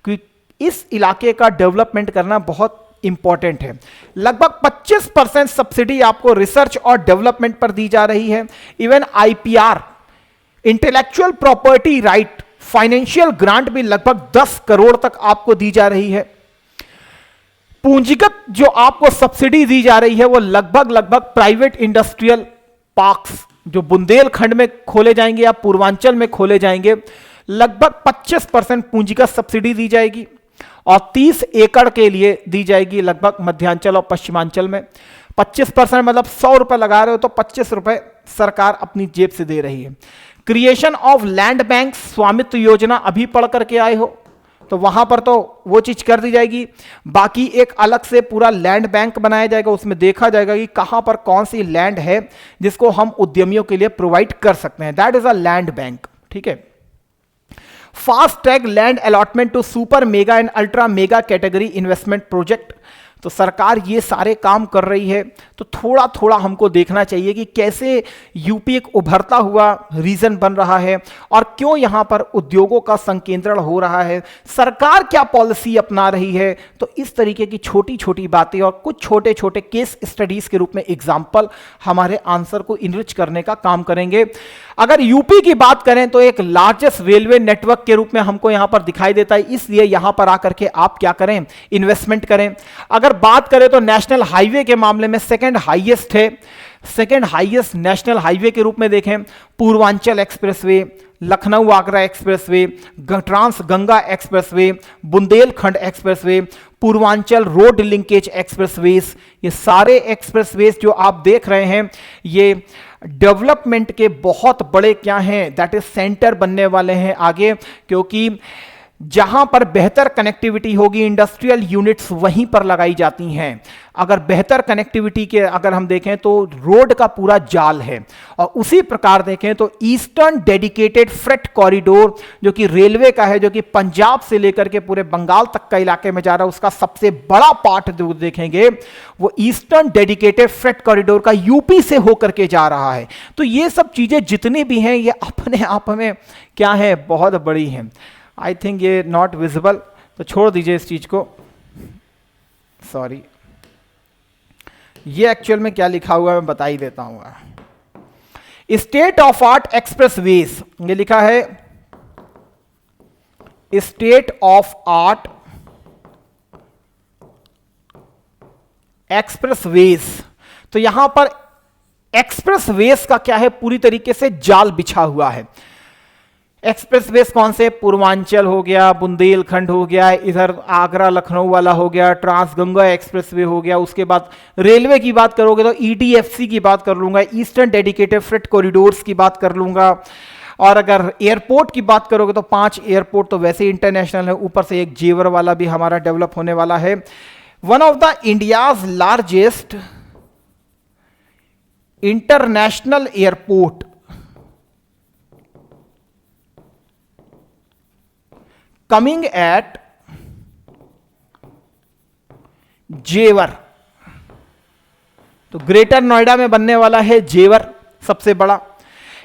कि इस इलाके का डेवलपमेंट करना बहुत इंपॉर्टेंट है। लगभग 25% सब्सिडी आपको रिसर्च और डेवलपमेंट पर दी जा रही है। Even IPR, intellectual property right, financial grant भी लगभग 10 करोड़ तक आपको दी जा रही है। पूंजीगत जो आपको सब्सिडी दी जा रही है वो लगभग प्राइवेट इंडस्ट्रियल पार्क्स जो बुंदेलखंड में खोले जाएंगे या पूर्वांचल में खोले जाएंगे, लगभग 25% पूंजीगत सब्सिडी दी जाएगी। और 30 एकड़ के लिए दी जाएगी लगभग मध्यांचल और पश्चिमांचल में। 25% मतलब 100 रुपए लगा रहे हो तो 25 रुपए सरकार अपनी जेब से दे रही है। क्रिएशन ऑफ लैंड बैंक, स्वामित्व योजना अभी पढ़ करके आए हो तो वहां पर तो वो चीज कर दी जाएगी। बाकी एक अलग से पूरा लैंड बैंक बनाया जाएगा, उसमें देखा जाएगा कि कहां पर कौन सी लैंड है जिसको हम उद्यमियों के लिए प्रोवाइड कर सकते हैं, that is a land bank. ठीक है। Fast track land allotment to super mega and ultra mega category investment project. तो सरकार ये सारे काम कर रही है, तो थोड़ा थोड़ा हमको देखना चाहिए कि कैसे यूपी एक उभरता हुआ रीजन बन रहा है और क्यों यहां पर उद्योगों का संकेंद्रण हो रहा है, सरकार क्या पॉलिसी अपना रही है। तो इस तरीके की छोटी छोटी बातें और कुछ छोटे छोटे केस स्टडीज के रूप में एग्जाम्पल हमारे आंसर को इनरिच करने का काम करेंगे। अगर यूपी की बात करें तो एक लार्जेस्ट रेलवे नेटवर्क के रूप में हमको यहां पर दिखाई देता है, इसलिए यहां पर आकर के आप क्या करें, इन्वेस्टमेंट करें। अगर बात करें तो नेशनल हाईवे के मामले में सेकंड हाईएस्ट है, सेकंड हाईएस्ट नेशनल हाईवे के रूप में देखें Purvanchal expressway, Lucknow Agra expressway, trans Ganga expressway, Bundelkhand expressway, Purvanchal road linkage expressways, ये सारे एक्सप्रेसवेज जो आप देख रहे हैं ये डेवलपमेंट के बहुत बड़े क्या हैं, दैट इज सेंटर बनने वाले हैं आगे, क्योंकि जहां पर बेहतर कनेक्टिविटी होगी इंडस्ट्रियल यूनिट्स वहीं पर लगाई जाती हैं। अगर बेहतर कनेक्टिविटी के अगर हम देखें तो रोड का पूरा जाल है, और उसी प्रकार देखें तो ईस्टर्न डेडिकेटेड फ्रेट कॉरिडोर जो कि रेलवे का है, जो कि पंजाब से लेकर के पूरे बंगाल तक का इलाके में जा रहा है, उसका सबसे बड़ा पार्ट जो देखेंगे वो ईस्टर्न डेडिकेटेड फ्रेट कॉरिडोर का यूपी से होकर के जा रहा है। तो ये सब चीजें जितनी भी हैं ये अपने आप में क्या है, बहुत बड़ी हैं। आई थिंक ये नॉट विजिबल, तो छोड़ दीजिए इस चीज को, सॉरी। ये एक्चुअल में क्या लिखा हुआ है मैं बता ही देता हूं। स्टेट ऑफ आर्ट एक्सप्रेसवेज, ये लिखा है स्टेट ऑफ आर्ट एक्सप्रेसवेज। तो यहां पर एक्सप्रेसवेज का क्या है, पूरी तरीके से जाल बिछा हुआ है। एक्सप्रेसवेज कौन से, पूर्वांचल हो गया, बुंदेलखंड हो गया, इधर आगरा लखनऊ वाला हो गया, ट्रांस गंगा एक्सप्रेसवे हो गया। उसके बाद रेलवे की बात करोगे तो ईडीएफसी की बात कर लूंगा, ईस्टर्न डेडिकेटेड फ्रेट कॉरिडोर्स की बात कर लूंगा। और अगर एयरपोर्ट की बात करोगे तो 5 एयरपोर्ट तो वैसे ही इंटरनेशनल है, ऊपर से एक जेवर वाला भी हमारा डेवलप होने वाला है। One of the India's largest international airport coming at जेवर, तो ग्रेटर नोएडा में बनने वाला है जेवर सबसे बड़ा।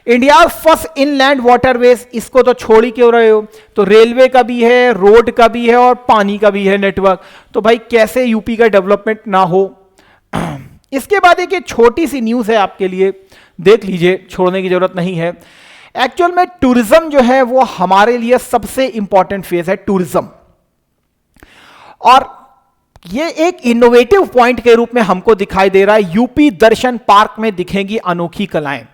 इंडिया फर्स्ट इनलैंड वाटरवेज, इसको तो छोड़ ही क्यों रहे हो, तो रेलवे का भी है, रोड का भी है और पानी का भी है नेटवर्क, तो भाई कैसे यूपी का डेवलपमेंट ना हो। इसके बाद एक छोटी सी न्यूज है आपके लिए, देख लीजिए, छोड़ने की जरूरत नहीं है। एक्चुअल में टूरिज्म जो है वो हमारे लिए सबसे इंपॉर्टेंट फेज है, टूरिज्म। और ये एक इनोवेटिव पॉइंट के रूप में हमको दिखाई दे रहा है। यूपी दर्शन पार्क में दिखेंगी अनोखी कलाएं।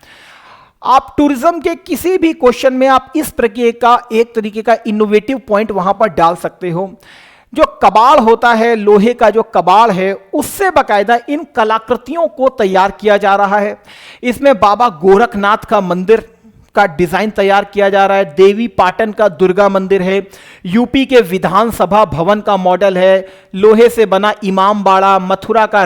आप टूरिज्म के किसी भी क्वेश्चन में आप इस प्रकार का एक तरीके का इनोवेटिव पॉइंट वहां पर डाल सकते हो। जो कबाड़ होता है, लोहे का जो कबाड़ है, उससे बाकायदा इन कलाकृतियों को तैयार किया जा रहा है। इसमें बाबा गोरखनाथ का मंदिर का डिजाइन तैयार किया जा रहा है, देवी पाटन का दुर्गा मंदिर है, यूपी के विधानसभा भवन का मॉडल है, लोहे से बना इमाम बाड़ा, मथुरा का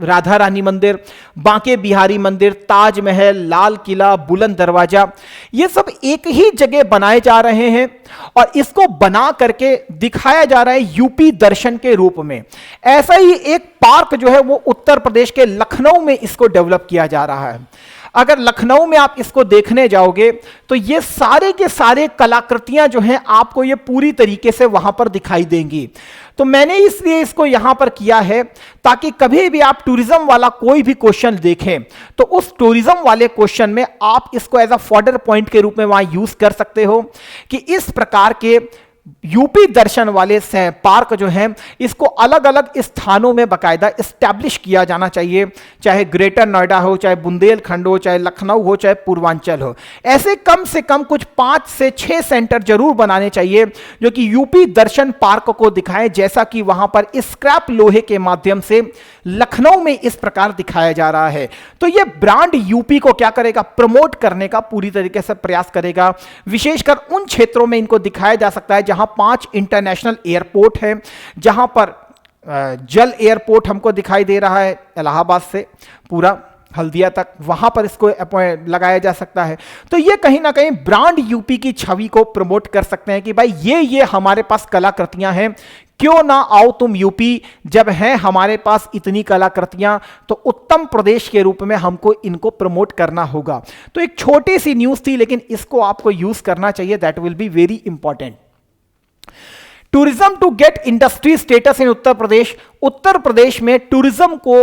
राधा रानी मंदिर, बांके बिहारी मंदिर, ताजमहल, लाल किला, बुलंद दरवाजा, ये सब एक ही जगह बनाए जा रहे हैं और इसको बना करके दिखाया जा रहा है यूपी दर्शन के रूप में। ऐसा ही एक पार्क जो है वो उत्तर प्रदेश के लखनऊ में इसको डेवलप किया जा रहा है। अगर लखनऊ में आप इसको देखने जाओगे तो ये सारे के सारे कलाकृतियां जो हैं आपको ये पूरी तरीके से वहां पर दिखाई देंगी। तो मैंने इसलिए इसको यहां पर किया है ताकि कभी भी आप टूरिज्म वाला कोई भी क्वेश्चन देखें तो उस टूरिज्म वाले क्वेश्चन में आप इसको एज अ फॉर्डर पॉइंट के रूप में वहां यूज कर सकते हो कि इस प्रकार के यूपी दर्शन वाले पार्क जो हैं इसको अलग अलग स्थानों में बाकायदा इस्टेब्लिश किया जाना चाहिए, चाहे ग्रेटर नोएडा हो, चाहे बुंदेलखंड हो, चाहे लखनऊ हो, चाहे पूर्वांचल हो। ऐसे कम से कम कुछ 5 से 6 सेंटर जरूर बनाने चाहिए जो कि यूपी दर्शन पार्क को दिखाएं, जैसा कि वहां पर स्क्रैप लोहे के माध्यम से लखनऊ में इस प्रकार दिखाया जा रहा है। तो यह ब्रांड यूपी को क्या करेगा, प्रमोट करने का पूरी तरीके से प्रयास करेगा। विशेषकर उन क्षेत्रों में इनको दिखाया जा सकता है जहां 5 इंटरनेशनल एयरपोर्ट है, जहां पर जल एयरपोर्ट हमको दिखाई दे रहा है इलाहाबाद से पूरा हल्दिया तक, वहां पर इसको लगाया जा सकता है। तो ये कहीं ना कहीं ब्रांड यूपी की छवि को प्रमोट कर सकते हैं कि भाई ये हमारे पास कलाकृतियां हैं, क्यों ना आओ तुम यूपी, जब हैं हमारे पास इतनी कलाकृतियां तो उत्तम प्रदेश के रूप में हमको इनको प्रमोट करना होगा। तो एक छोटी सी न्यूज थी, लेकिन इसको आपको यूज करना चाहिए, that will be very important. Tourism to get industry status in Uttar Pradesh. Uttar Pradesh में टूरिज्म को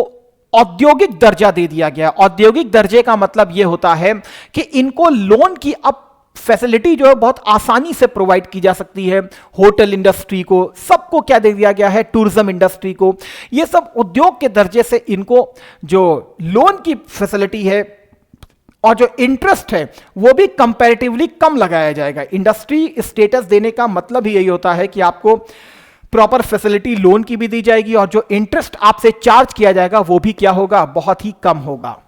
औद्योगिक दर्जा दे दिया गया। औद्योगिक दर्जे का मतलब यह होता है कि इनको लोन की अब फैसिलिटी जो है बहुत आसानी से प्रोवाइड की जा सकती है। होटल इंडस्ट्री को, सबको क्या दे दिया गया है, टूरिज्म इंडस्ट्री को, ये सब उद्योग के दर्जे से इनको जो लोन की फैसिलिटी है और जो इंटरेस्ट है वो भी कंपैरेटिवली कम लगाया जाएगा। इंडस्ट्री स्टेटस देने का मतलब ही यही होता है कि आपको प्रॉपर फैसिलिटी लोन की भी दी जाएगी और जो इंटरेस्ट आपसे चार्ज किया जाएगा वो भी क्या होगा, बहुत ही कम होगा।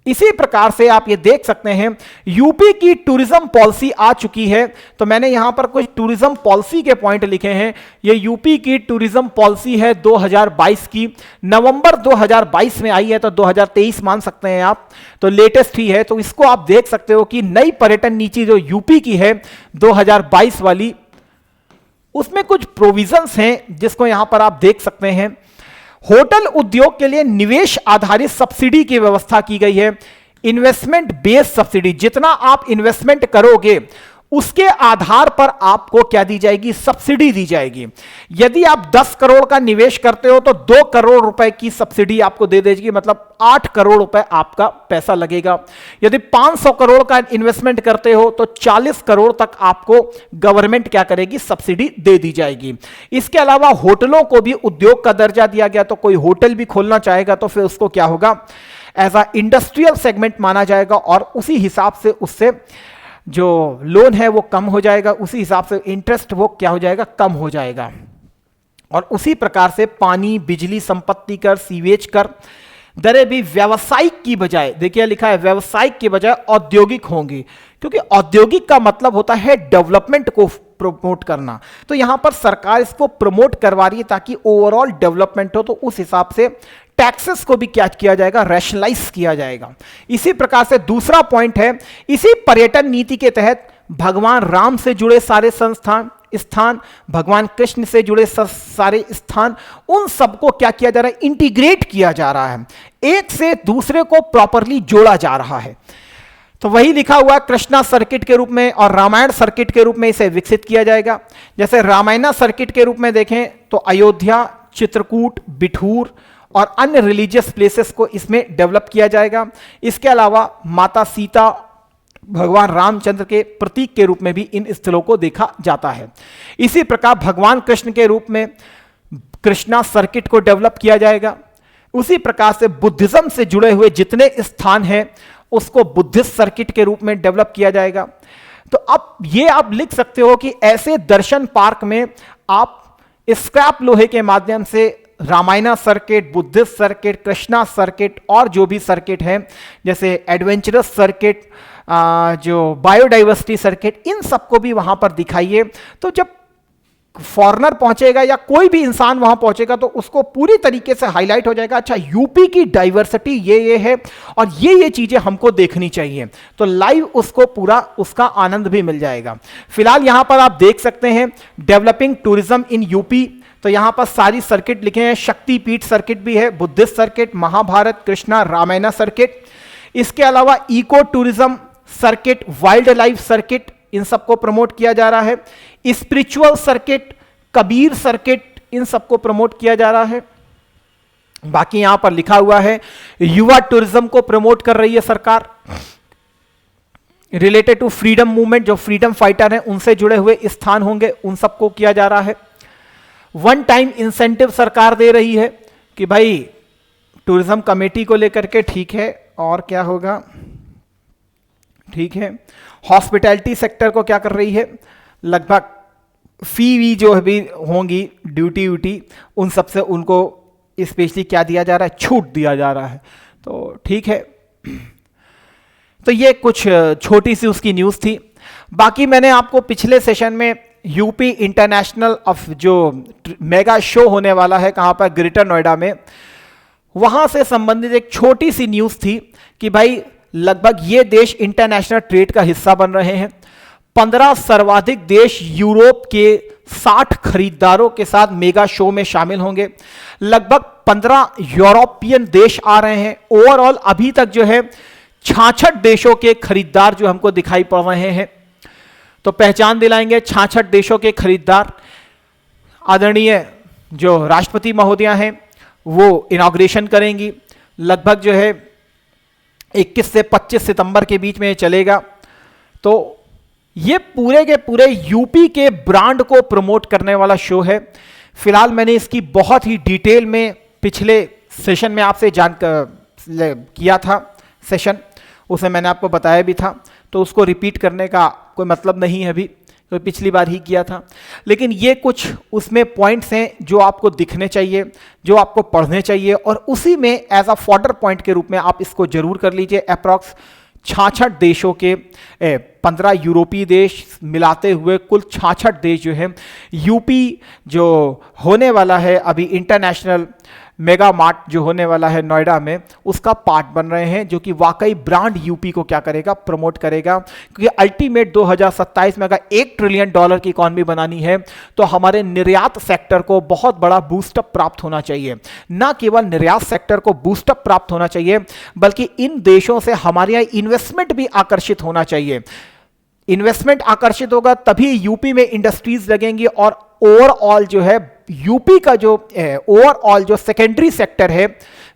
इसी प्रकार से आप ये देख सकते हैं यूपी की टूरिज्म पॉलिसी आ चुकी है। तो मैंने यहां पर कुछ टूरिज्म पॉलिसी के पॉइंट लिखे हैं। ये यूपी की टूरिज्म पॉलिसी है 2022 की, नवंबर 2022 में आई है, तो 2023 मान सकते हैं आप, तो लेटेस्ट ही है। तो इसको आप देख सकते हो कि नई पर्यटन नीति जो यूपी की है 2022 वाली, उसमें कुछ प्रोविजंस हैं जिसको यहां पर आप देख सकते हैं। होटल उद्योग के लिए निवेश आधारित सब्सिडी की व्यवस्था की गई है। इन्वेस्टमेंट बेस्ड सब्सिडी, जितना आप इन्वेस्टमेंट करोगे उसके आधार पर आपको क्या दी जाएगी, सब्सिडी दी जाएगी। यदि आप 10 करोड़ का निवेश करते हो तो 2 करोड़ रुपए की सब्सिडी आपको दे देगी, मतलब 8 करोड़ रुपए आपका पैसा लगेगा। यदि 500 करोड़ का इन्वेस्टमेंट करते हो तो 40 करोड़ तक आपको गवर्नमेंट क्या करेगी, सब्सिडी दे दी जाएगी। इसके अलावा होटलों को भी उद्योग का दर्जा दिया गया, तो कोई होटल भी खोलना चाहेगा तो फिर उसको क्या होगा, एज अ इंडस्ट्रियल सेगमेंट माना जाएगा और उसी हिसाब से उससे जो लोन है वो कम हो जाएगा, उसी हिसाब से इंटरेस्ट वो क्या हो जाएगा, कम हो जाएगा। और उसी प्रकार से पानी, बिजली, संपत्ति कर, सीवेज कर दरें भी व्यावसायिक की बजाय, देखिए लिखा है व्यावसायिक की बजाय औद्योगिक होंगी, क्योंकि औद्योगिक का मतलब होता है डेवलपमेंट को प्रमोट करना। तो यहां पर सरकार इसको प्रमोट करवा रही है ताकि ओवरऑल डेवलपमेंट हो, तो उस हिसाब से टैक्सेस को भी क्या किया जाएगा, रैशनलाइज किया जाएगा। इसी प्रकार से दूसरा पॉइंट है, इसी पर्यटन नीति के तहत भगवान राम से जुड़े सारे स्थान, भगवान कृष्ण से जुड़े सारे स्थान, उन सबको क्या किया जा रहा है, इंटीग्रेट किया जा रहा है, एक से दूसरे को प्रॉपरली जोड़ा जा रहा है। तो वही लिखा हुआ कृष्णा सर्किट के रूप में और रामायण सर्किट के रूप में इसे विकसित किया जाएगा। जैसे रामायण सर्किट के रूप में देखें तो अयोध्या, चित्रकूट, बिठूर और अन्य रिलीजियस प्लेसेस को इसमें डेवलप किया जाएगा। इसके अलावा माता सीता, भगवान रामचंद्र के प्रतीक के रूप में भी इन स्थलों को देखा जाता है। इसी प्रकार भगवान कृष्ण के रूप में कृष्णा सर्किट को डेवलप किया जाएगा। उसी प्रकार से बुद्धिज्म से जुड़े हुए जितने स्थान हैं उसको बुद्धिस्ट सर्किट के रूप में डेवलप किया जाएगा। तो अब ये आप लिख सकते हो कि ऐसे दर्शन पार्क में आप स्क्रैप लोहे के माध्यम से Ramayana circuit, Buddhist circuit, Krishna circuit और जो भी सर्किट हैं जैसे एडवेंचरस सर्किट, जो बायोडाइवर्सिटी सर्किट, इन सबको भी वहां पर दिखाइए। तो जब फॉरेनर पहुंचेगा या कोई भी इंसान वहां पहुंचेगा तो उसको पूरी तरीके से हाईलाइट हो जाएगा, अच्छा यूपी की डाइवर्सिटी ये है और ये चीजें हमको देखनी चाहिए, तो लाइव उसको पूरा उसका आनंद भी मिल जाएगा। फिलहाल यहां पर आप देख सकते हैं डेवलपिंग टूरिज्म इन यूपी, तो यहां पर सारी सर्किट लिखे हैं, शक्तिपीठ सर्किट भी है, Buddhist circuit, Mahabharat, Krishna, Ramayan circuit. इसके अलावा eco tourism circuit, wild life circuit, इन सबको प्रमोट किया जा रहा है। स्पिरिचुअल सर्किट, कबीर सर्किट, इन सबको प्रमोट किया जा रहा है। बाकी यहां पर लिखा हुआ है युवा टूरिज्म को प्रमोट कर रही है सरकार। रिलेटेड टू फ्रीडम मूवमेंट, जो फ्रीडम फाइटर हैं उनसे जुड़े हुए स्थान होंगे, उन सबको किया जा रहा है। वन टाइम इंसेंटिव सरकार दे रही है कि भाई टूरिज्म कमेटी को लेकर के, ठीक है, और क्या होगा, ठीक है। हॉस्पिटैलिटी सेक्टर को क्या कर रही है, लगभग फी वी जो भी होंगी, ड्यूटी व्यूटी, उन सब से उनको स्पेशली क्या दिया जा रहा है, छूट दिया जा रहा है। तो ठीक है, तो ये कुछ छोटी सी उसकी न्यूज़ थी। बाकी मैंने आपको पिछले सेशन में यूपी इंटरनेशनल ऑफ जो मेगा शो होने वाला है, कहाँ पर, ग्रेटर नोएडा में, वहाँ से संबंधित एक छोटी सी न्यूज़ थी कि भाई लगभग ये देश इंटरनेशनल ट्रेड का हिस्सा बन रहे हैं। 15 सर्वाधिक देश यूरोप के 60 खरीदारों के साथ मेगा शो में शामिल होंगे। लगभग 15 यूरोपियन देश आ रहे हैं। ओवरऑल अभी तक जो है 66 देशों के खरीदार जो हमको दिखाई पड़ रहे हैं। तो पहचान दिलाएंगे 66 देशों के खरीदार। आदरणीय जो राष्ट्रपति महोदया हैं वो इनॉग्रेशन करेंगी। लगभग जो है 21 से 25 सितंबर के बीच में चलेगा। तो ये पूरे के पूरे यूपी के ब्रांड को प्रमोट करने वाला शो है। फिलहाल मैंने इसकी बहुत ही डिटेल में पिछले सेशन में आपसे किया था सेशन, उसे मैंने आपको बताया भी था, तो उसको रिपीट करने का कोई मतलब नहीं है अभी, तो पिछली बार ही किया था। लेकिन ये कुछ उसमें पॉइंट्स हैं जो आपको दिखने चाहिए, जो आपको पढ़ने चाहिए, और उसी में एज अ फॉर्डर पॉइंट के रूप में आप इसको जरूर कर लीजिए। अप्रॉक्स 66 देशों के 15 यूरोपीय देश मिलाते हुए कुल 66 देश जो है यूपी जो होने वाला है अभी इंटरनेशनल मेगा मार्ट जो होने वाला है नोएडा में, उसका पार्ट बन रहे हैं, जो कि वाकई ब्रांड यूपी को क्या करेगा, प्रमोट करेगा। क्योंकि अल्टीमेट 2027 में अगर $1 ट्रिलियन की इकॉनमी बनानी है तो हमारे निर्यात सेक्टर को बहुत बड़ा बूस्टअप प्राप्त होना चाहिए। ना केवल निर्यात सेक्टर को बूस्टअप प्राप्त होना चाहिए, बल्कि इन देशों से हमारे यहाँ इन्वेस्टमेंट भी आकर्षित होना चाहिए। इन्वेस्टमेंट आकर्षित होगा तभी यूपी में इंडस्ट्रीज लगेंगी, और ओवरऑल जो है यूपी का जो ओवरऑल जो सेकेंडरी सेक्टर है,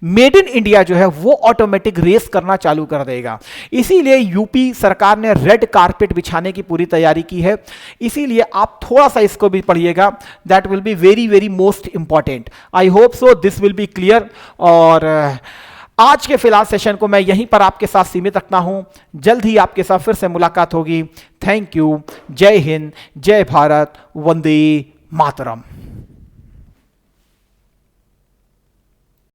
मेड इन इंडिया जो है, वो ऑटोमेटिक रेस करना चालू कर देगा। इसीलिए यूपी सरकार ने रेड कारपेट बिछाने की पूरी तैयारी की है। इसीलिए आप थोड़ा सा इसको भी पढ़िएगा, that will be very very most important. I hope so this will be clear. और आज के फिलहाल सेशन को मैं यहीं पर आपके साथ सीमित रखता हूं। जल्द ही आपके साथ फिर से मुलाकात होगी। Thank you. जय हिंद, जय भारत, वंदे मातरम।